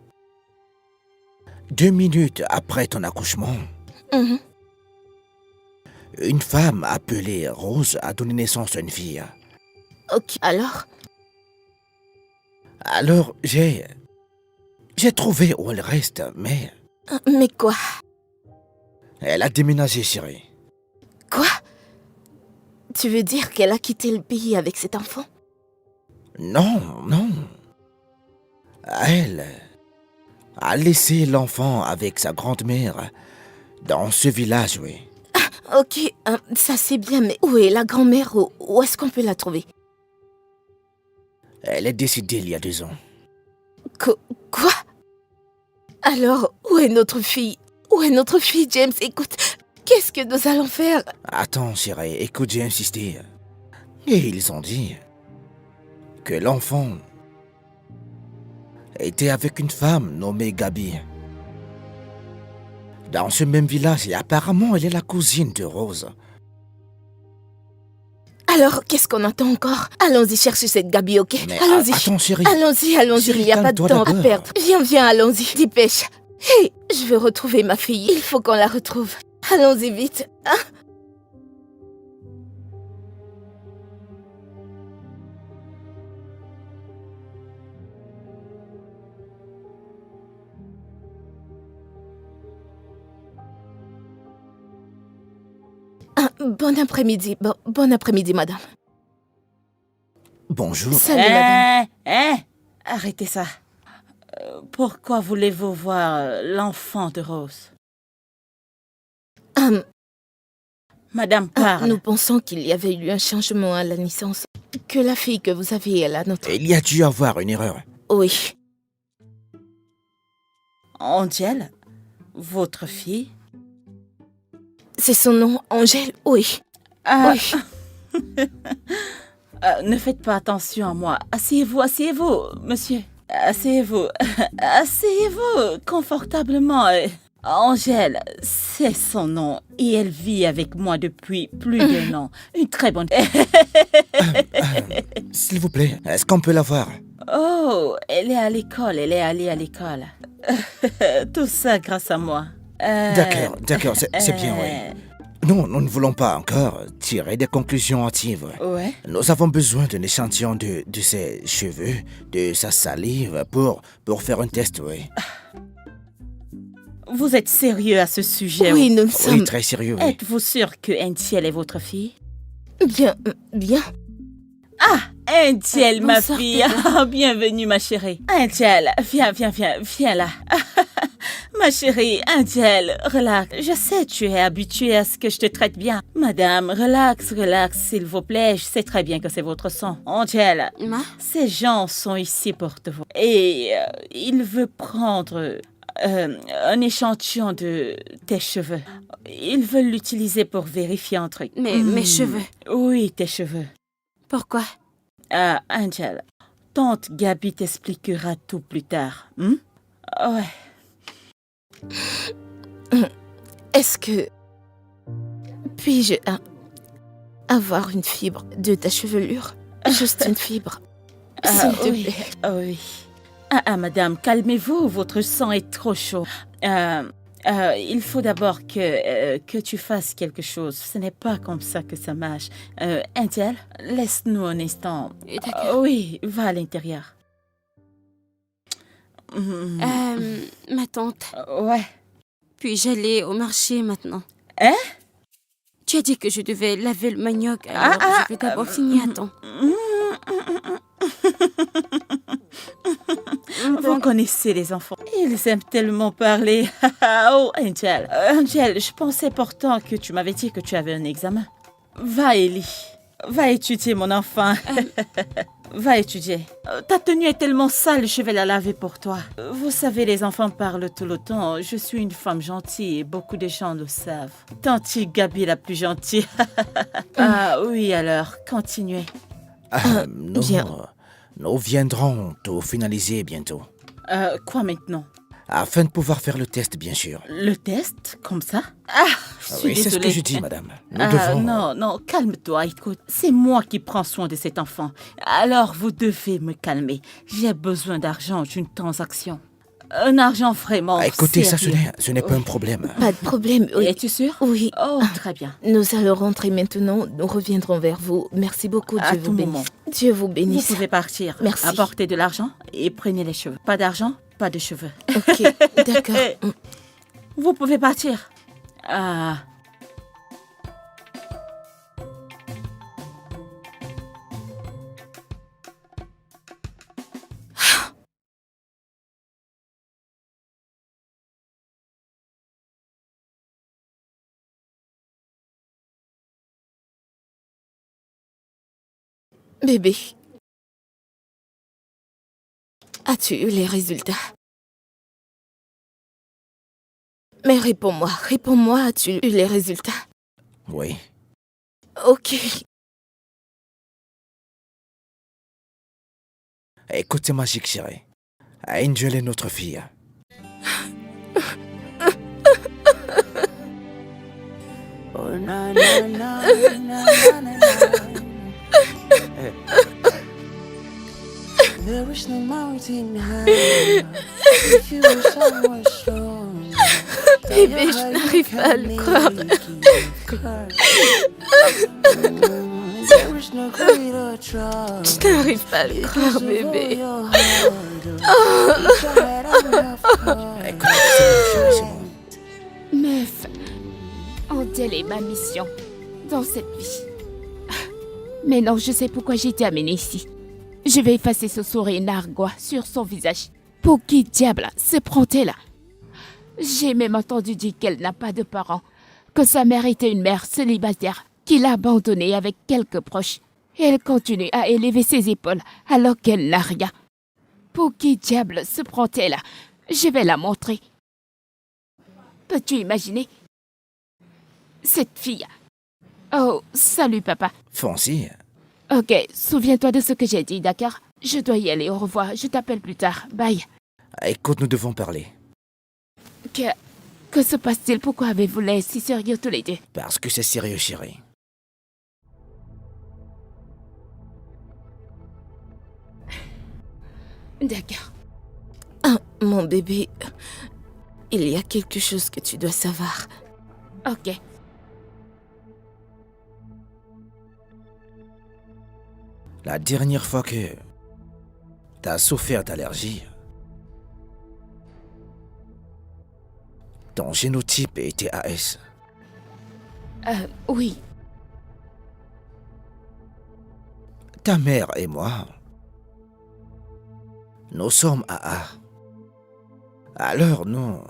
2 minutes après ton accouchement, Mhm. une femme appelée Rose a donné naissance à une fille. Ok, alors? Alors, j'ai trouvé où elle reste, mais Mais quoi? elle a déménagé, chérie. Quoi? Tu veux dire qu'elle a quitté le pays avec cet enfant? Non, non. Elle a laissé l'enfant avec sa grand-mère dans ce village, oui. Ok, ça c'est bien, mais où est la grand-mère? Où est-ce qu'on peut la trouver? Elle est décédée il y a 2 ans. Quoi? Alors, où est notre fille? Où est notre fille, James? Écoute, qu'est-ce que nous allons faire? Attends, chérie, écoute, j'ai insisté. Et ils ont dit que l'enfant était avec une femme nommée Gabi. Dans ce même village, et apparemment, elle est la cousine de Rose. Alors, qu'est-ce qu'on attend encore? Allons-y chercher cette Gabi, ok? Mais Allons-y. attends, chérie. Allons-y, Chérie, il n'y a pas de calme-toi temps à d'abord. perdre. Viens, allons-y, dépêche. Hé, je veux retrouver ma fille, il faut qu'on la retrouve. Allons-y vite. Hein? Bon après-midi, bon après-midi, madame. Bonjour. Salut, madame. Arrêtez ça. Pourquoi voulez-vous voir l'enfant de Rose? Madame, parle. Nous pensons qu'il y avait eu un changement à la naissance. Que la fille que vous aviez est la nôtre. Il y a dû avoir une erreur. Oui. Angèle, votre fille? C'est son nom, Angèle? Oui. Ah, Oui. ne faites pas attention à moi. Asseyez-vous, monsieur. Asseyez-vous. Asseyez-vous confortablement. Angèle, c'est son nom et elle vit avec moi depuis plus d'1 an. Une très bonne... S'il vous plaît, est-ce qu'on peut la voir? Oh, elle est à l'école, elle est allée à l'école. Tout ça grâce à moi. D'accord, c'est bien, oui. Non, nous ne voulons pas encore tirer des conclusions hâtives. Ouais. Nous avons besoin d'un échantillon de ses cheveux, de sa salive pour faire un test, oui. Vous êtes sérieux à ce sujet? Oui, nous le Oui, sommes. très sérieux, oui. Êtes-vous sûr que Entiel est votre fille? Bien, bien. Entiel, ma Bonsoir, fille. Ah, bienvenue, ma chérie. Entiel, viens là. Ma chérie, Entiel, relax. Je sais, tu es habituée à ce que je te traite bien. Madame, relax, s'il vous plaît. Je sais très bien que c'est votre sang. Entiel, Ma? ces gens sont ici pour te voir. Et il veut prendre un échantillon de tes cheveux. Ils veulent l'utiliser pour vérifier un truc. Mes cheveux. Oui, tes cheveux. Pourquoi? Angel, tante Gabi t'expliquera tout plus tard. Ouais. Est-ce que... Puis-je avoir une fibre de ta chevelure? Juste une fibre. S'il te oui, plaît. oui. Madame, calmez-vous, votre sang est trop chaud. Il faut d'abord que tu fasses quelque chose. Ce n'est pas comme ça que ça marche. Angel, laisse-nous un instant. D'accord. Oui, va à l'intérieur. Ma tante, Ouais. puis-je aller au marché maintenant? Hein? Tu as dit que je devais laver le manioc, alors je vais d'abord finir à temps. Vous connaissez les enfants. Ils aiment tellement parler. Oh, Angel. Angel, je pensais pourtant que tu m'avais dit que tu avais un examen. Va, Ellie. Va étudier, mon enfant. Va étudier. Ta tenue est tellement sale, je vais la laver pour toi. Vous savez, les enfants parlent tout le temps. Je suis une femme gentille et beaucoup de gens le savent. Tante Gabi la plus gentille. Ah oui, alors, continuez. Bien. Nous viendrons tout finaliser bientôt. Quoi maintenant? Afin de pouvoir faire le test, bien sûr. Le test? Comme ça? Je suis Oui, c'est ce que désolée. je dis, madame. Nous devons... Non, calme-toi, écoute. C'est moi qui prends soin de cet enfant. Alors, vous devez me calmer. J'ai besoin d'argent d'une transaction. Un argent vraiment Écoutez, ça, sérieux. ce n'est pas un problème. Pas de problème. Oui. Es-tu sûr? Oui. Oh, très bien. Nous allons rentrer maintenant. Nous reviendrons vers vous. Merci beaucoup. À Dieu tout vous moment. bénisse. Dieu vous Vous bénisse. pouvez partir. Merci. Apportez de l'argent et prenez les cheveux. Pas d'argent, pas de cheveux. Ok, d'accord. Vous pouvez partir. Ah. Bébé, as-tu eu les résultats? Mais réponds-moi, as-tu eu les résultats? Oui. Ok. Écoute, c'est magique, chérie. Angel est notre fille. Oh, na, na, na, na, na, na, na. There is no mountain high if you were somewhere strong. Bébé, je n'arrive pas à le croire. There is no greater trust. Je n'arrive pas à le croire, bébé. Écoute, c'est bon, chérie, c'est bon. Meuf, telle est ma mission dans cette vie. Mais non, je sais pourquoi j'ai été amenée ici. Je vais effacer ce sourire narquois sur son visage. Pour qui diable se prend-elle? J'ai même entendu dire qu'elle n'a pas de parents, que sa mère était une mère célibataire, qui l'a abandonnée avec quelques proches. Et elle continue à élever ses épaules alors qu'elle n'a rien. Pour qui diable se prend-elle? Je vais la montrer. Peux-tu imaginer? Cette fille. Oh, salut papa. Foncy, Ok, souviens-toi de ce que j'ai dit, d'accord? Je dois y aller, au revoir, je t'appelle plus tard, bye. écoute, nous devons parler. Que se passe-t-il? Pourquoi avez-vous l'air si sérieux tous les deux? Parce que c'est sérieux, chérie. D'accord. Ah, mon bébé, il y a quelque chose que tu dois savoir. Ok. La dernière fois que t'as souffert d'allergie, ton génotype était AS. Oui. Ta mère et moi, nous sommes AA. Alors nous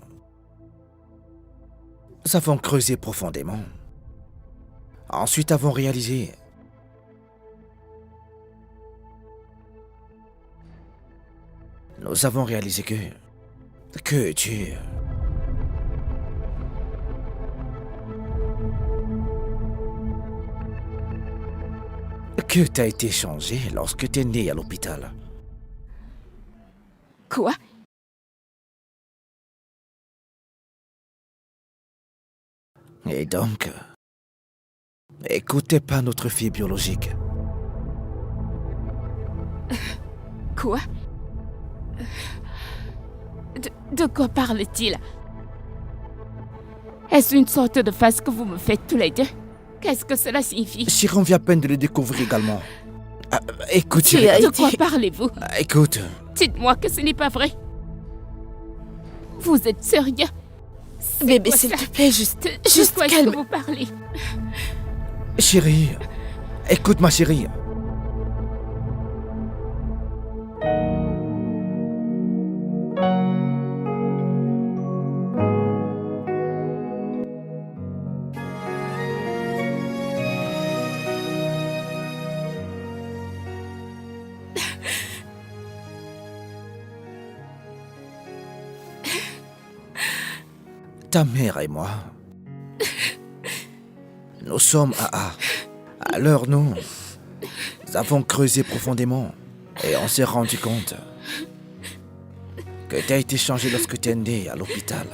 avons creusé profondément. Ensuite avons réalisé que tu... que t'as été changé lorsque t'es né à l'hôpital. Quoi? Et donc, écoutez pas notre fille biologique. Quoi? De quoi parle-t-il? Est-ce une sorte de face que vous me faites tous les deux? Qu'est-ce que cela signifie? Chiron vient à peine de le découvrir également. Écoute, Tu Chérie. as De été... quoi parlez-vous? Écoute, Dites-moi que ce n'est pas vrai. Vous êtes sérieux? Bébé, quoi s'il ça? te plaît, juste De quoi est-ce calme. que vous parlez? chérie. Écoute, ma chérie. Ta mère et moi, nous sommes AA. Alors nous avons creusé profondément et on s'est rendu compte que t'as été changé lorsque t'es né à l'hôpital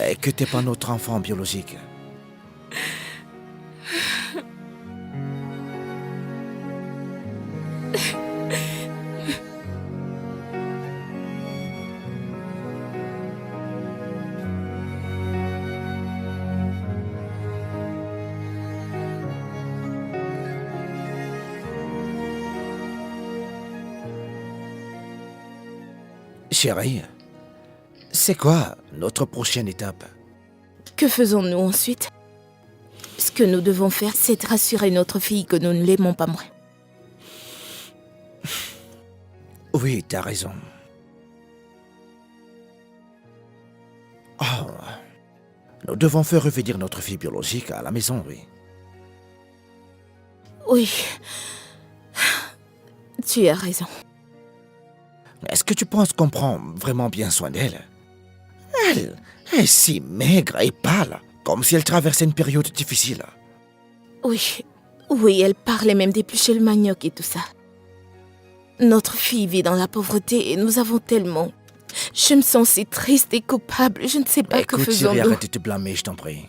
et que t'es pas notre enfant biologique. Chérie, c'est quoi notre prochaine étape? Que faisons-nous ensuite? Ce que nous devons faire, c'est rassurer notre fille que nous ne l'aimons pas moins. Oui, t'as raison. Oh, nous devons faire revenir notre fille biologique à la maison, oui. Oui. Tu as raison. Est-ce que tu penses qu'on prend vraiment bien soin d'elle? Elle est si maigre et pâle, comme si elle traversait une période difficile. Oui. Oui, elle parlait même d'éplucher le manioc et tout ça. Notre fille vit dans la pauvreté et nous avons tellement... Je me sens si triste et coupable. Je ne sais pas que Écoute, chérie, faisons-nous. arrête de te blâmer, je t'en prie.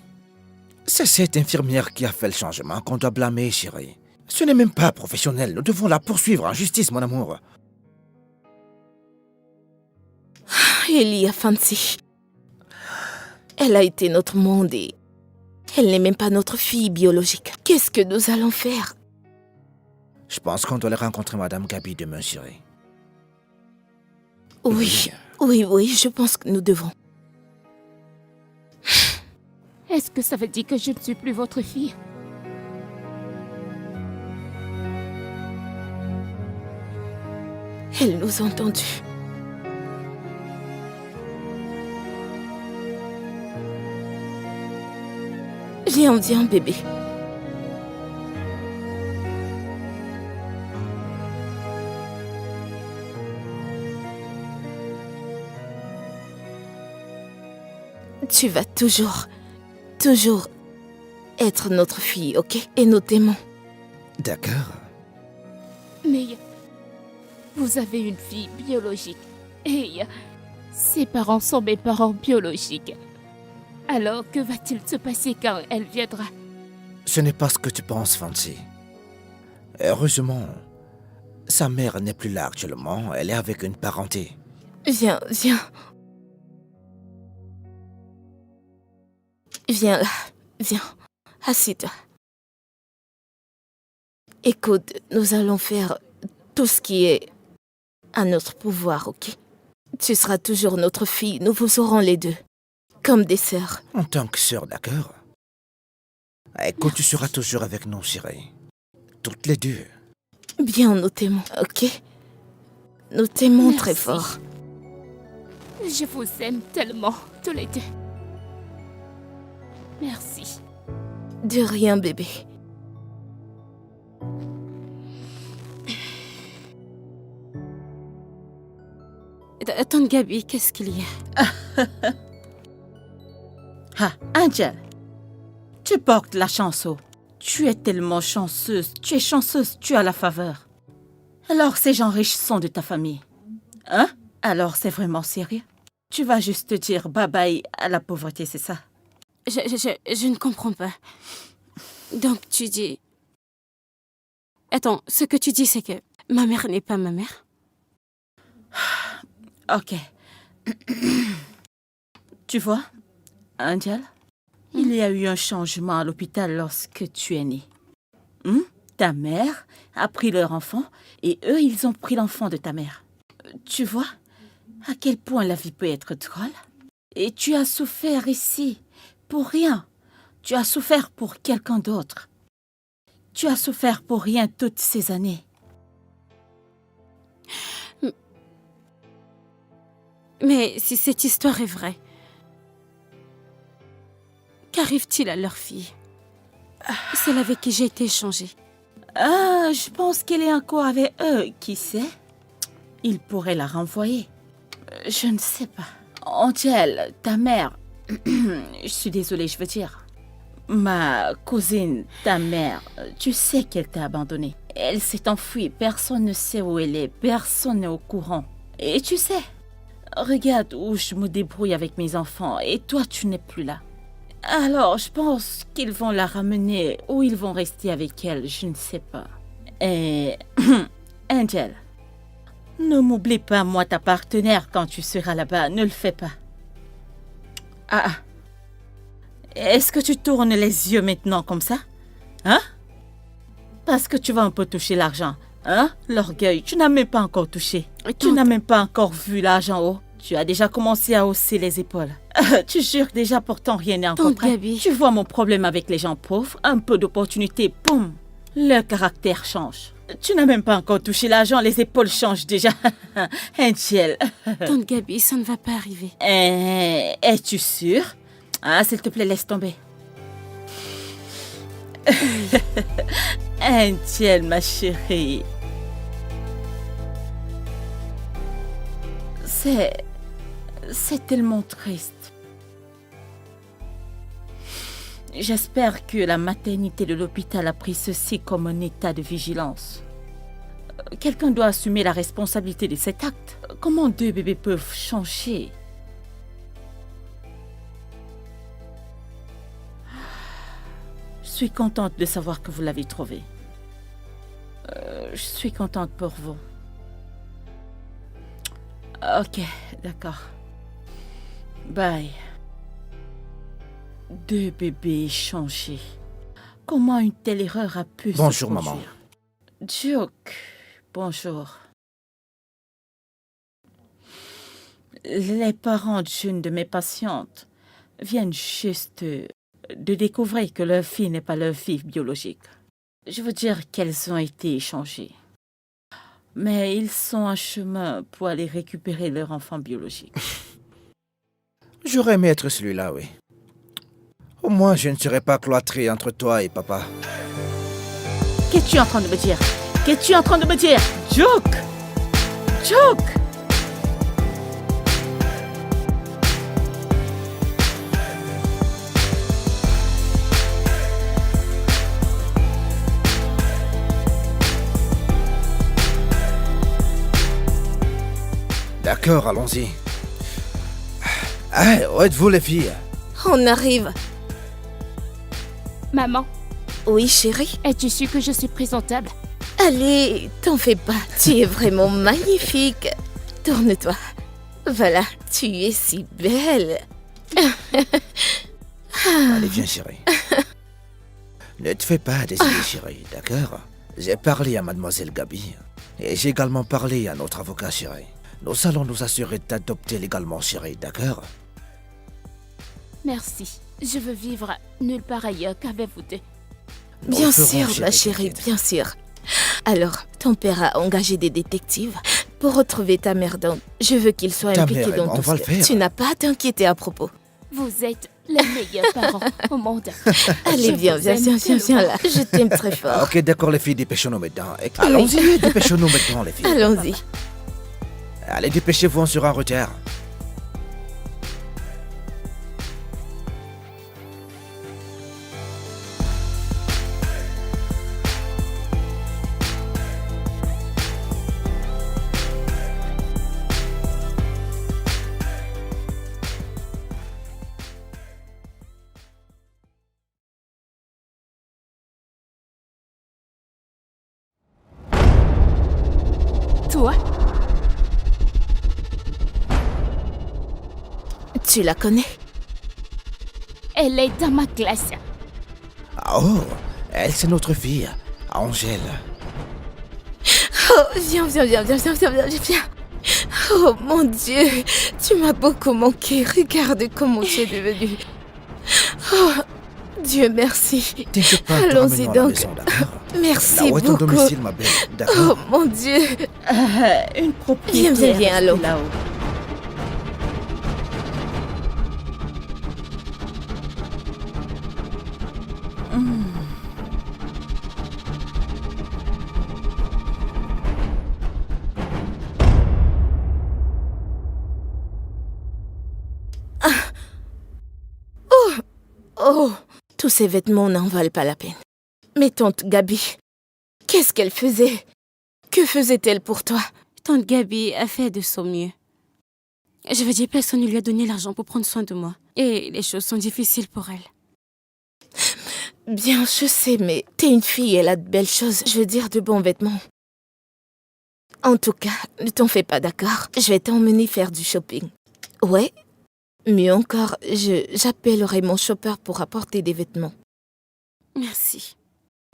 C'est cette infirmière qui a fait le changement qu'on doit blâmer, chérie. Ce n'est même pas professionnel. Nous devons la poursuivre en justice, mon amour. Il y a Fancy. Elle a été notre monde et... Elle n'est même pas notre fille biologique. Qu'est-ce que nous allons faire? Je pense qu'on doit aller rencontrer Madame Gabi demain, chérie. Oui, oui, je pense que nous devons. Est-ce que ça veut dire que je ne suis plus votre fille? Elle nous a entendus. Viens, bébé. Tu vas toujours être notre fille, ok? Et nous t'aimons. D'accord. Mais vous avez une fille biologique et ses parents sont mes parents biologiques. Alors que va-t-il se passer quand elle viendra? Ce n'est pas ce que tu penses, Fancy. Heureusement, sa mère n'est plus là actuellement. Elle est avec une parenté. Viens. Viens là, viens. Assieds-toi. Écoute, nous allons faire tout ce qui est à notre pouvoir, ok? Tu seras toujours notre fille, nous vous aurons les deux. Comme des sœurs. En tant que sœur, d'accord? Écoute, tu seras toujours avec nous, chérie. Toutes les deux. Bien, nous t'aimons, ok? Nous t'aimons Merci. très fort. Je vous aime tellement, tous les deux. Merci. De rien, bébé. Tante Gabi, qu'est-ce qu'il y a? Ah, Angel, tu portes la chance. Oh. Tu es tellement chanceuse. Tu es chanceuse, tu as la faveur. Alors ces gens riches sont de ta famille. Hein? Alors c'est vraiment sérieux? Tu vas juste dire bye-bye à la pauvreté, c'est ça? Je ne comprends pas. Donc tu dis... Attends, ce que tu dis, c'est que ma mère n'est pas ma mère? Ok. Tu vois, Angel, il y a eu un changement à l'hôpital lorsque tu es née. Ta mère a pris leur enfant et eux, ils ont pris l'enfant de ta mère. Tu vois à quel point la vie peut être drôle? Et tu as souffert ici pour rien. Tu as souffert pour quelqu'un d'autre. Tu as souffert pour rien toutes ces années. Mais si cette histoire est vraie, qu'arrive-t-il à leur fille? Celle avec qui j'ai été échangée. Ah, je pense qu'elle est encore avec eux, qui sait? Ils pourraient la renvoyer. Je ne sais pas. Angel, ta mère... je suis désolée, je veux dire. Ma cousine, ta mère, tu sais qu'elle t'a abandonnée. Elle s'est enfuie, personne ne sait où elle est, personne n'est au courant. Et tu sais, regarde où je me débrouille avec mes enfants et toi tu n'es plus là. Alors je pense qu'ils vont la ramener ou ils vont rester avec elle, je ne sais pas. Et Angel, ne m'oublie pas moi ta partenaire quand tu seras là-bas, ne le fais pas. Ah, est-ce que tu tournes les yeux maintenant comme ça? Hein? Parce que tu vas un peu toucher l'argent. Hein? L'orgueil, tu n'as même pas encore touché. Tu n'as même pas encore vu l'argent haut. Tu as déjà commencé à hausser les épaules. Tu jures déjà, pourtant rien n'est encore Tante prêt. Gabi. Tu vois mon problème avec les gens pauvres? Un peu d'opportunité, boum! Leur caractère change. Tu n'as même pas encore touché l'argent, les épaules changent déjà. Angel. Tante Gabi, ça ne va pas arriver. Es-tu sûre? Ah, s'il te plaît, laisse tomber. Angel, ma chérie. C'est tellement triste. J'espère que la maternité de l'hôpital a pris ceci comme un état de vigilance. Quelqu'un doit assumer la responsabilité de cet acte. Comment deux bébés peuvent changer? Je suis contente de savoir que vous l'avez trouvé. Je suis contente pour vous. Ok, d'accord. Bye. Deux bébés échangés. Comment une telle erreur a pu Bonjour, se maman. produire? Duke, bonjour. Les parents d'une de mes patientes viennent juste de découvrir que leur fille n'est pas leur fille biologique. Je veux dire qu'elles ont été échangées. Mais ils sont en chemin pour aller récupérer leur enfant biologique. J'aurais aimé être celui-là, oui. Au moins, je ne serais pas cloîtré entre toi et papa. Qu'est-ce que tu es en train de me dire? Qu'est-ce que tu es en train de me dire? Duke! Duke! D'accord, allons-y. Ah, où êtes-vous, les filles? On arrive. Maman, Oui, chérie. es-tu sûre que je suis présentable? Allez, t'en fais pas. Tu es vraiment magnifique. Tourne-toi. Voilà, tu es si belle. Allez, viens, chérie. Ne te fais pas des idées, chérie, d'accord? J'ai parlé à mademoiselle Gabi et j'ai également parlé à notre avocat chéri. Nous allons nous assurer d'adopter légalement chéri, d'accord? Merci. Je veux vivre nulle part ailleurs qu'avec vous deux. Nous Bien le ferons, sûr, ma chérie, bien sûr. Alors, ton père a engagé des détectives pour retrouver ta mère. Donc, je veux qu'il soit Ta impliqué mère, dans on tout va le ça. faire. Tu n'as pas à t'inquiéter à propos. Vous êtes les meilleurs parents au monde. Allez, Je viens, vous viens, aime viens, viens, tellement. là. Je t'aime très Ah, fort. ok, d'accord les filles, dépêchons-nous maintenant. Allons-y, dépêchons-nous maintenant les filles. Allons-y. Allez, dépêchez-vous, on sera en retard. Toi, Tu la connais? elle est dans ma classe. Oh, elle c'est notre fille, Angèle. Oh, viens, viens, viens, viens, viens, viens, viens, viens. Oh mon Dieu, tu m'as beaucoup manqué. Regarde comment tu es devenue. Oh, Dieu merci. T'inquiète pas, te Allons-y ramenons à la donc. maison, d'accord? Merci Là où est ton beaucoup. domicile, ma belle, Oh d'accord? mon Dieu. Une propriétaire. Viens, viens, viens, restée allons. là-haut. Oh, tous ces vêtements n'en valent pas la peine. Mais tante Gabi, qu'est-ce qu'elle faisait? Que faisait-elle pour toi? Tante Gabi a fait de son mieux. Je veux dire, personne ne lui a donné l'argent pour prendre soin de moi. Et les choses sont difficiles pour elle. Bien, je sais, mais t'es une fille, elle a de belles choses. Je veux dire, de bons vêtements. En tout cas, ne t'en fais pas, d'accord? Je vais t'emmener faire du shopping. Ouais? Mieux encore, j'appellerai mon shopper pour apporter des vêtements. Merci.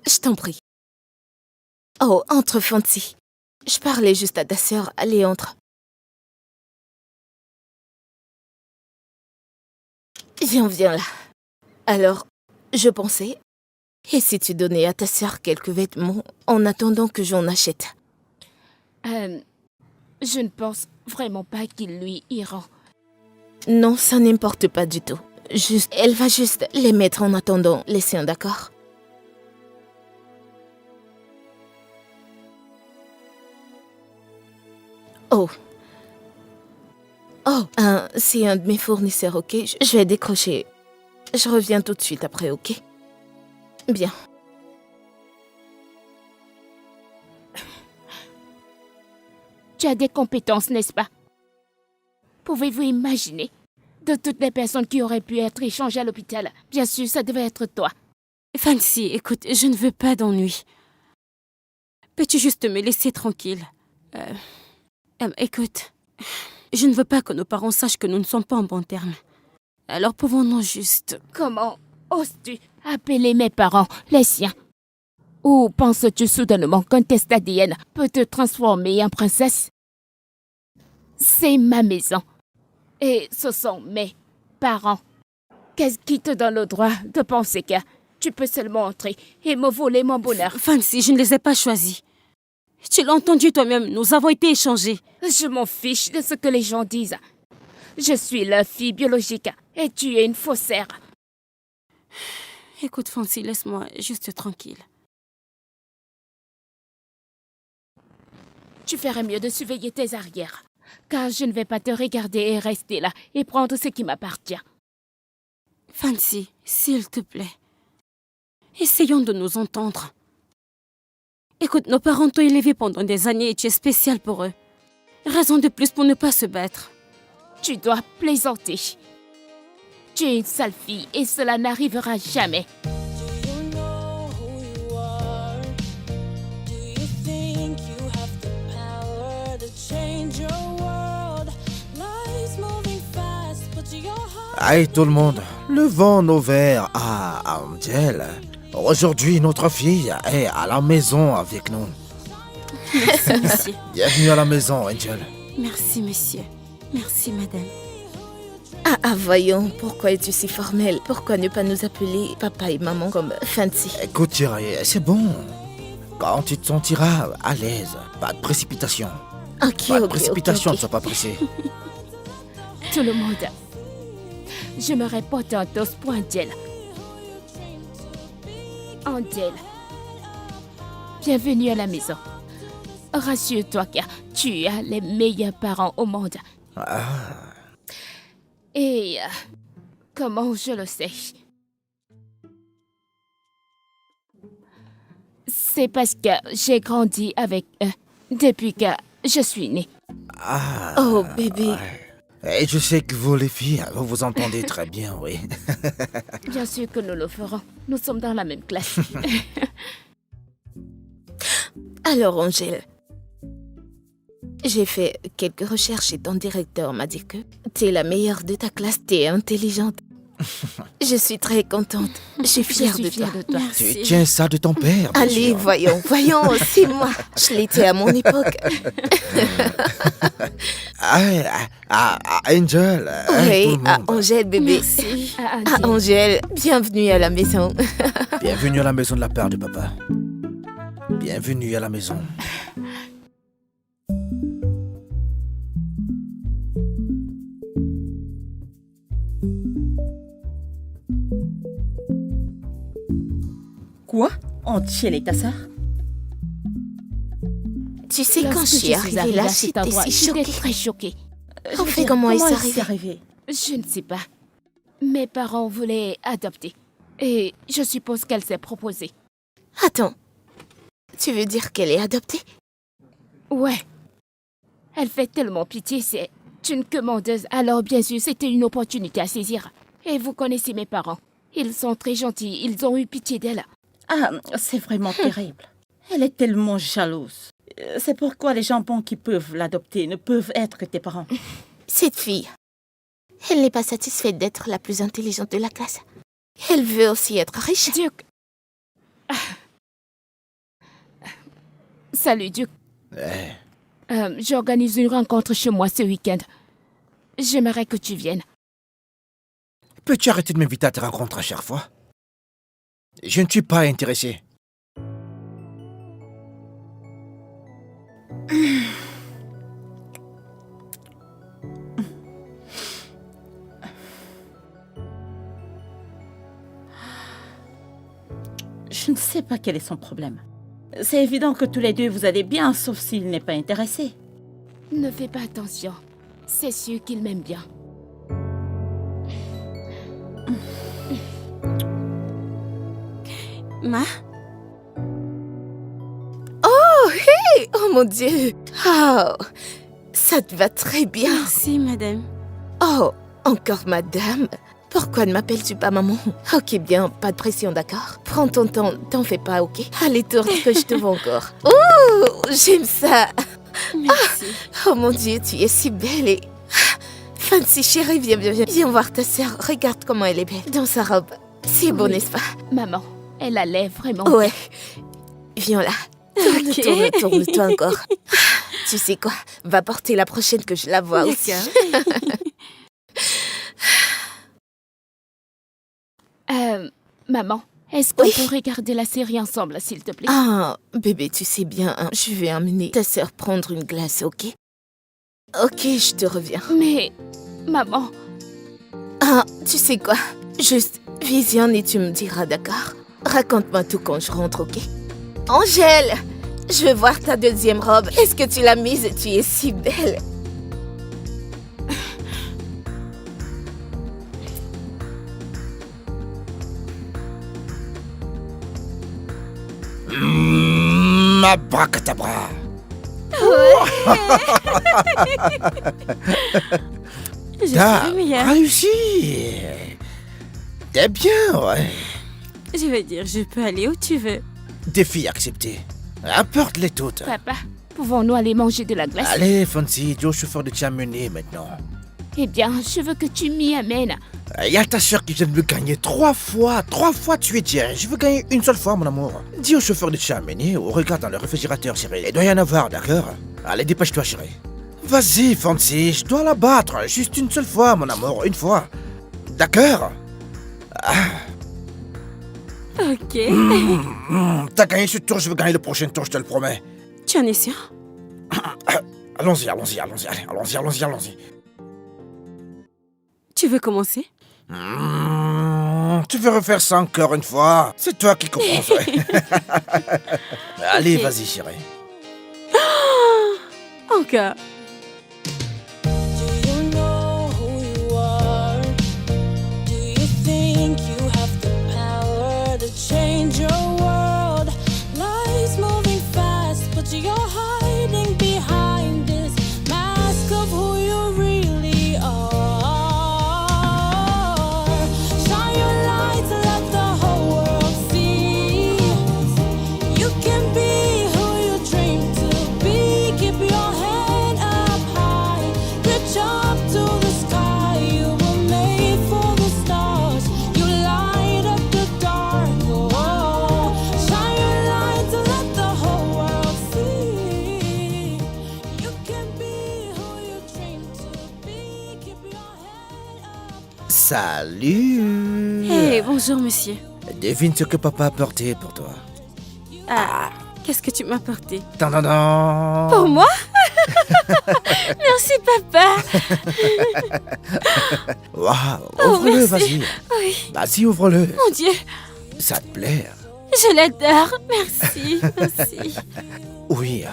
Je t'en prie. Oh, entre, Fancy. Je parlais juste à ta sœur. Allez, entre. Viens, viens là. Alors, je pensais... Et si tu donnais à ta sœur quelques vêtements en attendant que j'en achète? Je ne pense vraiment pas qu'il lui ira. Non, ça n'importe pas du tout. Elle va juste les mettre en attendant les siens, d'accord? Oh. Oh, c'est un de mes fournisseurs, ok? Je vais décrocher. Je reviens tout de suite après, ok? Bien. Tu as des compétences, n'est-ce pas? Pouvez-vous imaginer? De toutes les personnes qui auraient pu être échangées à l'hôpital, bien sûr, ça devait être toi. Fancy, écoute, je ne veux pas d'ennui. Peux-tu juste me laisser tranquille? Écoute, je ne veux pas que nos parents sachent que nous ne sommes pas en bons termes. Alors pouvons-nous juste... Comment oses-tu appeler mes parents les siens? Ou penses-tu soudainement qu'un test ADN peut te transformer en princesse? C'est ma maison. Et ce sont mes parents. Qu'est-ce qui te donne le droit de penser que tu peux seulement entrer et me voler mon bonheur? Fancy, je ne les ai pas choisis. Tu l'as entendu toi-même, nous avons été échangés. Je m'en fiche de ce que les gens disent. Je suis leur fille biologique et tu es une faussaire. Écoute, Fancy, laisse-moi juste tranquille. Tu ferais mieux de surveiller tes arrières, car je ne vais pas te regarder et rester là et prendre ce qui m'appartient. Fancy, s'il te plaît, essayons de nous entendre. Écoute, nos parents t'ont élevé pendant des années et tu es spécial pour eux. Raison de plus pour ne pas se battre. Tu dois plaisanter. Tu es une sale fille et cela n'arrivera jamais. Do you know who you are? Do you think you have the power to change your world? Life's moving fast, but your heart... Aïe tout le monde, levons nos verres à Angel. Aujourd'hui, notre fille est à la maison avec nous. Merci, monsieur. Bienvenue à la maison, Angel. Merci, monsieur. Merci, madame. Voyons, pourquoi es-tu si formel? Pourquoi ne pas nous appeler papa et maman comme Fancy? Écoute, chérie, c'est bon. Quand tu te sentiras à l'aise, pas de précipitation. Ok, Pas de ok, précipitation, ok, ne sois pas pressé. Tout le monde. Je me répète un toast pour Angel. Angel. Bienvenue à la maison. Rassure-toi car tu as les meilleurs parents au monde. Et comment je le sais? C'est parce que j'ai grandi avec eux depuis que je suis née. Oh, bébé. Et je sais que vous, les filles, vous vous entendez très bien, oui. Bien sûr que nous le ferons. Nous sommes dans la même classe. Alors, Angèle, j'ai fait quelques recherches et ton directeur m'a dit que t'es la meilleure de ta classe, t'es intelligente. Je suis très contente. Je suis fière de toi. Tu Merci. tiens ça de ton père, bien Allez, sûr. voyons, c'est moi. Je l'étais à mon époque. Angel. Oui, tout le monde. Angèle, bébé. Merci. Angèle, bienvenue à la maison. Bienvenue à la maison de la part de papa. Bienvenue à la maison. Quoi? Angel et ta sœur? Tu sais, quand je suis arrivée là, j'étais si j'étais choquée. très choquée. Je En veux fait, dire, comment est-ce est-ce arrivé? Je ne sais pas. Mes parents voulaient adopter. Et je suppose qu'elle s'est proposée. Attends, tu veux dire qu'elle est adoptée? Ouais. Elle fait tellement pitié, c'est une commandeuse. Alors bien sûr, c'était une opportunité à saisir. Et vous connaissez mes parents. Ils sont très gentils, ils ont eu pitié d'elle. Ah, c'est vraiment terrible. Elle est tellement jalouse. C'est pourquoi les gens bons qui peuvent l'adopter ne peuvent être que tes parents. Cette fille, elle n'est pas satisfaite d'être la plus intelligente de la classe. Elle veut aussi être riche. Duke. Salut, Duke. J'organise une rencontre chez moi ce week-end. J'aimerais que tu viennes. Peux-tu arrêter de m'inviter à te rencontrer à chaque fois? Je ne suis pas intéressé. Je ne sais pas quel est son problème. C'est évident que tous les deux vous allez bien, sauf s'il n'est pas intéressé. Ne fais pas attention. C'est sûr qu'il m'aime bien. Ma? Oh mon Dieu. Oh, ça te va très bien. Merci, madame. Oh, encore madame. Pourquoi ne m'appelles-tu pas maman? Ok, bien, pas de pression, d'accord? Prends ton temps, t'en fais pas, ok? Allez, tourne que je te vois encore. Oh, j'aime ça. Merci. Oh mon Dieu, tu es si belle et... Fancy chérie, viens, viens, viens. Viens voir ta sœur, regarde comment elle est belle dans sa robe. C'est beau, Oui. n'est-ce pas? Maman, elle allait vraiment. Ouais. Viens là. Tourne, Ok. tourne-toi encore. Tu sais quoi? Va porter la prochaine que je la vois aussi. Maman, est-ce qu'on Oui. peut regarder la série ensemble, s'il te plaît? Ah, bébé, tu sais bien, hein, je vais amener ta sœur prendre une glace, ok? Ok, je te reviens. Mais, maman, Ah, tu sais quoi? Juste, visionne et tu me diras, d'accord? Raconte-moi tout quand je rentre, ok? Angèle! Je veux voir ta deuxième robe. Est-ce que tu l'as mise? Tu es si belle. Abracadabra. Je T'as suis meilleure. réussi. T'es bien, ouais. Je veux dire, je peux aller où tu veux. Défi accepté. Apporte-les toutes. papa, pouvons-nous aller manger de la glace? Allez, Fancy, dis au chauffeur de t'y amener maintenant. Eh bien, je veux que tu m'y amènes. Il y a ta soeur qui vient de me gagner 3 fois. 3 fois tu es Thierry. Je veux gagner une seule fois, mon amour. Dis au chauffeur de te amener ou regarde dans le réfrigérateur, chérie. Il doit y en avoir, d'accord? Allez, dépêche-toi, chérie. Vas-y, Fancy, je dois la battre. Juste une seule fois, mon amour, une fois. D'accord? Ok. T'as gagné ce tour, je veux gagner le prochain tour, je te le promets. Tu en es sûr? Allons-y, allons-y. Allez, allons-y. Tu veux commencer? Tu veux refaire ça encore une fois? C'est toi qui commences, ouais. Allez, Ok. vas-y, chérie. Encore. Do you know who you are? Do you think you have the power to change your world? Life's moving fast, but you're hiding behind this mask of who you really are. Shine your light to let the whole world see. You can be who you dream to be. Keep your head up high, reach up to the sky. You were made for the stars. You light up the dark. Oh, shine your light to let the whole world see. You can be who you dream to be. Keep your head up. Salut. Hey, bonjour, monsieur. Devine ce que papa a porté pour toi. Ah, qu'est-ce que tu m'as porté? Tadadam. Pour moi? Merci, papa. Waouh, ouvre-le, merci. vas-y. Oui, Vas-y, ouvre-le. mon Dieu, Ça te plaît? je l'adore. Merci, merci. Oui.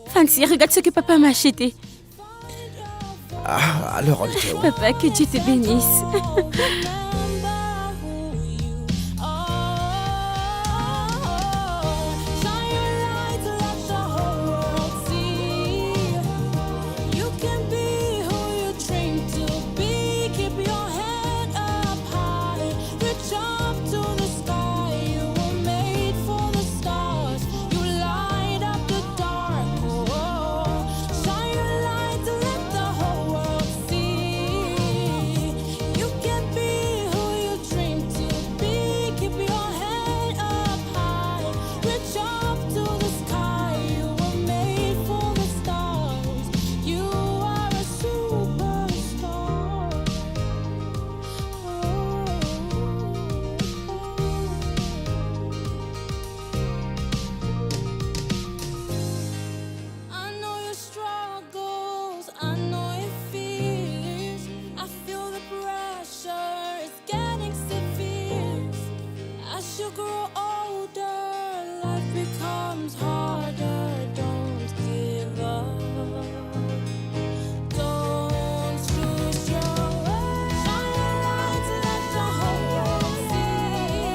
Fancy, regarde ce que papa m'a acheté. Ah, alors on était où? Papa, que Dieu te bénisse. Remember who you are. Shine your light to let the whole world see. You can be who you dream to be. Keep your head up high, reach up to the sky. You were made for the stars. You light up the dark. Oh, shine your light to let the whole world see. You can be who you dream to be. Keep your head up high, reach up to the sky. You were made for the stars. You are a superstar. I know your struggles, I know your fears. I feel the pressure, it's getting severe. As you grow older, life becomes harder. Don't give up. Don't lose your way. Shine your light to let the whole world see.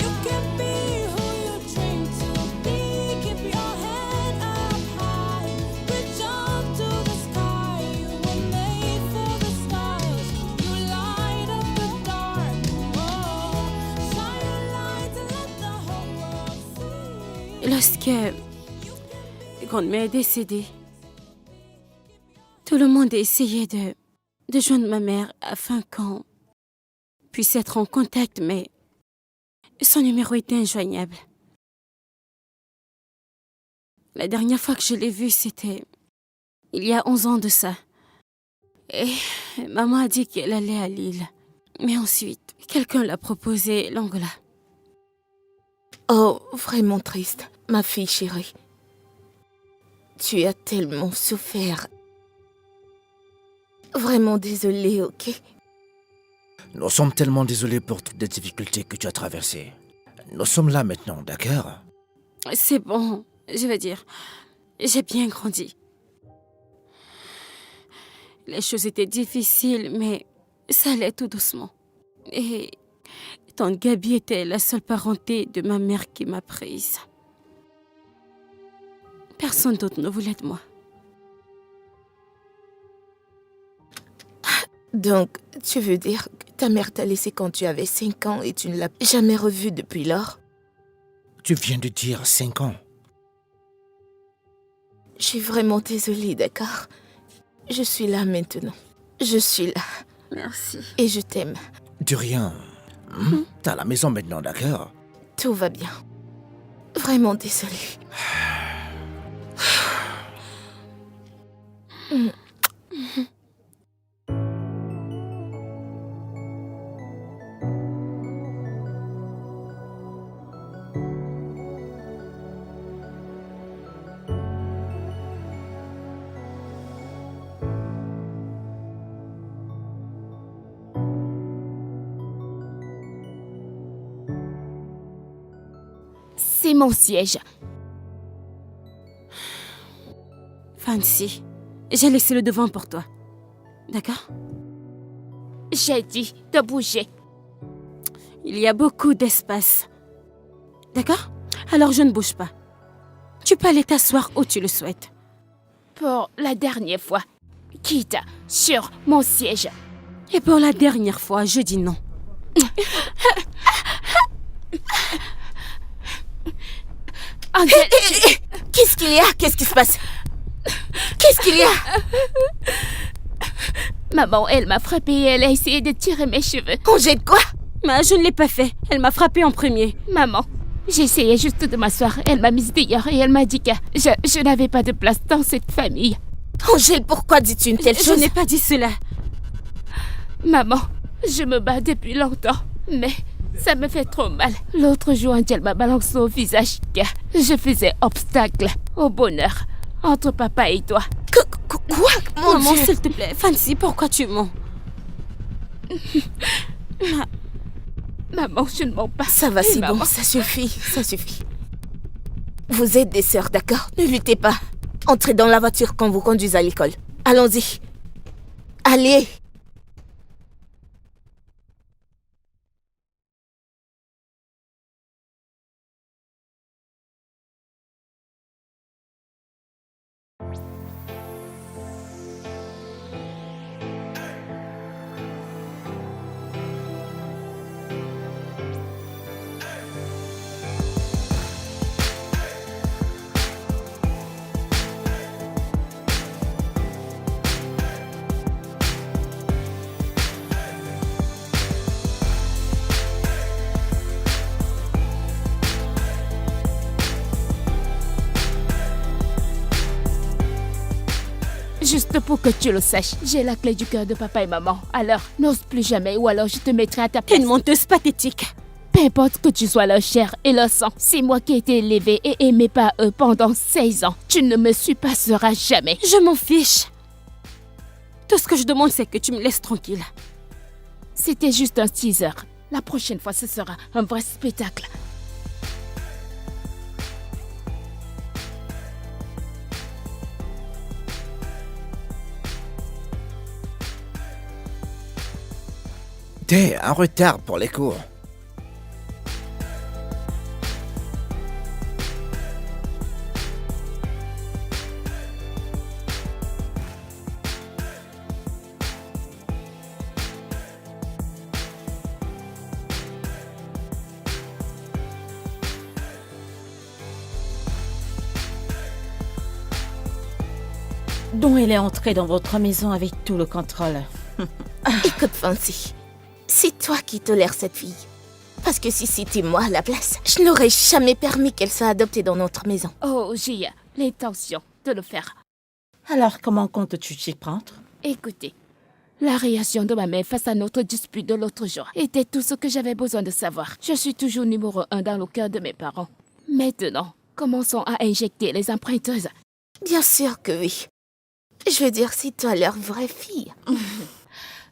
You can be who you dream to be. Keep your head up high, reach up to the sky. You were made for the stars. You light up the dark. Oh, shine your light to let the whole world see. Lorsque grand-mère est décédée, tout le monde a essayé de joindre ma mère afin qu'on puisse être en contact, mais son numéro était injoignable. La dernière fois que je l'ai vue, c'était il y a 11 ans de ça. Et maman a dit qu'elle allait à Lille. Mais ensuite, quelqu'un l'a proposé l'Angola. Oh, vraiment triste, ma fille chérie. Tu as tellement souffert. Vraiment désolée, ok? Nous sommes tellement désolés pour toutes les difficultés que tu as traversées. Nous sommes là maintenant, d'accord? C'est bon, je veux dire, j'ai bien grandi. Les choses étaient difficiles, mais ça allait tout doucement. Et tante Gabi était la seule parenté de ma mère qui m'a prise. Personne d'autre ne voulait de moi. Donc, tu veux dire que ta mère t'a laissé quand tu avais 5 ans et tu ne l'as jamais revue depuis lors? Tu viens de dire 5 ans. Je suis vraiment désolée, d'accord? Je suis là maintenant. Je suis là. Merci. Et je t'aime. De rien. T'as la maison maintenant, d'accord? Tout va bien. Vraiment désolée. C'est mon siège. Fancy, j'ai laissé le devant pour toi. D'accord? J'ai dit de bouger. Il y a beaucoup d'espace. D'accord? Alors je ne bouge pas. Tu peux aller t'asseoir où tu le souhaites. Pour la dernière fois, quitte sur mon siège. Et pour la dernière fois, je dis non. Angel, Qu'est-ce qu'il y a? Qu'est-ce qui se passe? Qu'est-ce qu'il y a? maman, elle m'a frappée et elle a essayé de tirer mes cheveux. Angèle, quoi? Mais je ne l'ai pas fait. Elle m'a frappé en premier. Maman, j'essayais juste de m'asseoir. Elle m'a mise dehors et elle m'a dit que je n'avais pas de place dans cette famille. Angèle, pourquoi dis-tu une telle Je chose? n'ai pas dit cela. Maman, je me bats depuis longtemps, mais ça me fait trop mal. L'autre jour, Angel m'a balancé au visage que je faisais obstacle au bonheur entre papa et toi. Quoi? Mon Maman, Dieu! s'il te plaît. Fancy, pourquoi tu mens? Maman, je ne mens pas. Ça va, Et c'est maman, bon, ça suffit, ça suffit. Vous êtes des sœurs, d'accord? Ne luttez pas. Entrez dans la voiture quand vous conduisez à l'école. Allons-y. Allez! juste pour que tu le saches, j'ai la clé du cœur de papa et maman. Alors, n'ose plus jamais ou alors je te mettrai à ta T'es place. une menteuse pathétique. Peu importe que tu sois leur chair et leur sang, c'est moi qui ai été élevée et aimée par eux pendant 16 ans. Tu ne me surpasseras jamais. Je m'en fiche. Tout ce que je demande, c'est que tu me laisses tranquille. C'était juste un teaser. La prochaine fois, ce sera un vrai spectacle. T'es en retard pour les cours. Donc elle est entrée dans votre maison avec tout le contrôle. Écoute, Fancy, c'est toi qui tolères cette fille. Parce que si c'était moi à la place, je n'aurais jamais permis qu'elle soit adoptée dans notre maison. Oh, j'ai l'intention de le faire. Alors comment comptes-tu t'y prendre? Écoutez, la réaction de ma mère face à notre dispute de l'autre jour était tout ce que j'avais besoin de savoir. Je suis toujours numéro 1 dans le cœur de mes parents. Maintenant, commençons à injecter les emprunteuses. Bien sûr que oui. Je veux dire, c'est toi leur vraie fille.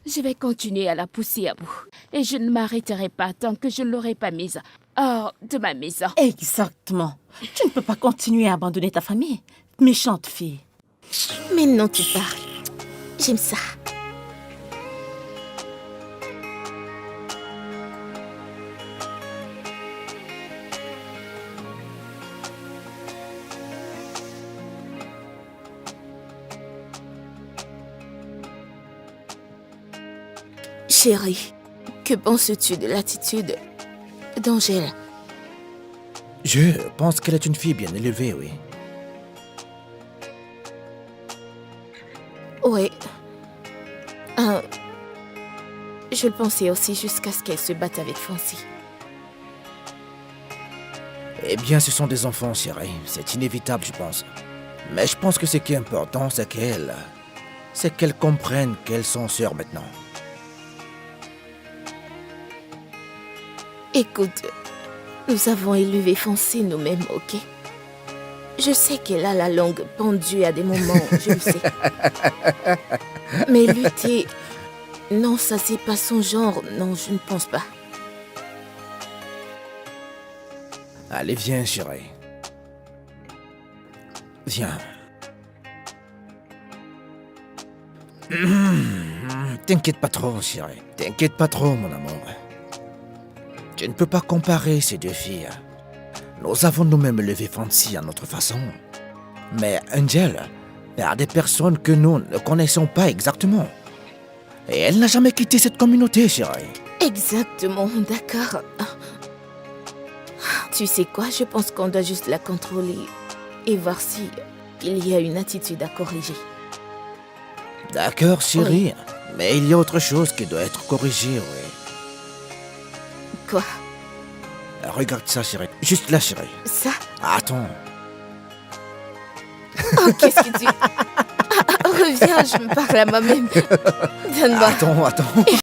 Je vais continuer à la pousser à bout. Et je ne m'arrêterai pas tant que je ne l'aurai pas mise hors de ma maison. Exactement. Tu ne peux pas continuer à abandonner ta famille. Méchante fille. Maintenant tu parles. J'aime ça. Chérie, que penses-tu de l'attitude d'Angèle? Je pense qu'elle est une fille bien élevée, oui. Oui. Je le pensais aussi jusqu'à ce qu'elle se batte avec Fancy. Eh bien, ce sont des enfants, chérie. C'est inévitable, je pense. Mais je pense que ce qui est important, c'est qu'elles comprennent qu'elles sont sœurs maintenant. Écoute, nous avons élevé Fancy nous-mêmes, ok? Je sais qu'elle a la langue pendue à des moments, je le sais. Mais lutter... Non, ça c'est pas son genre. Non, je ne pense pas. Allez, viens, chérie. Viens. T'inquiète pas trop, chérie. T'inquiète pas trop, mon amour. Tu ne peux pas comparer ces deux filles. Nous avons nous-mêmes élevé Fancy à notre façon. Mais Angel, il y a des personnes que nous ne connaissons pas exactement. Et elle n'a jamais quitté cette communauté, chérie. Exactement, d'accord. Tu sais quoi, je pense qu'on doit juste la contrôler et voir si il y a une attitude à corriger. D'accord, chérie. Mais il y a autre chose qui doit être corrigée, oui. Quoi? Regarde ça, chérie. Juste là, chérie. Ça? Attends. Oh, qu'est-ce que tu... Reviens, je me parle à moi-même. Donne-moi. Attends.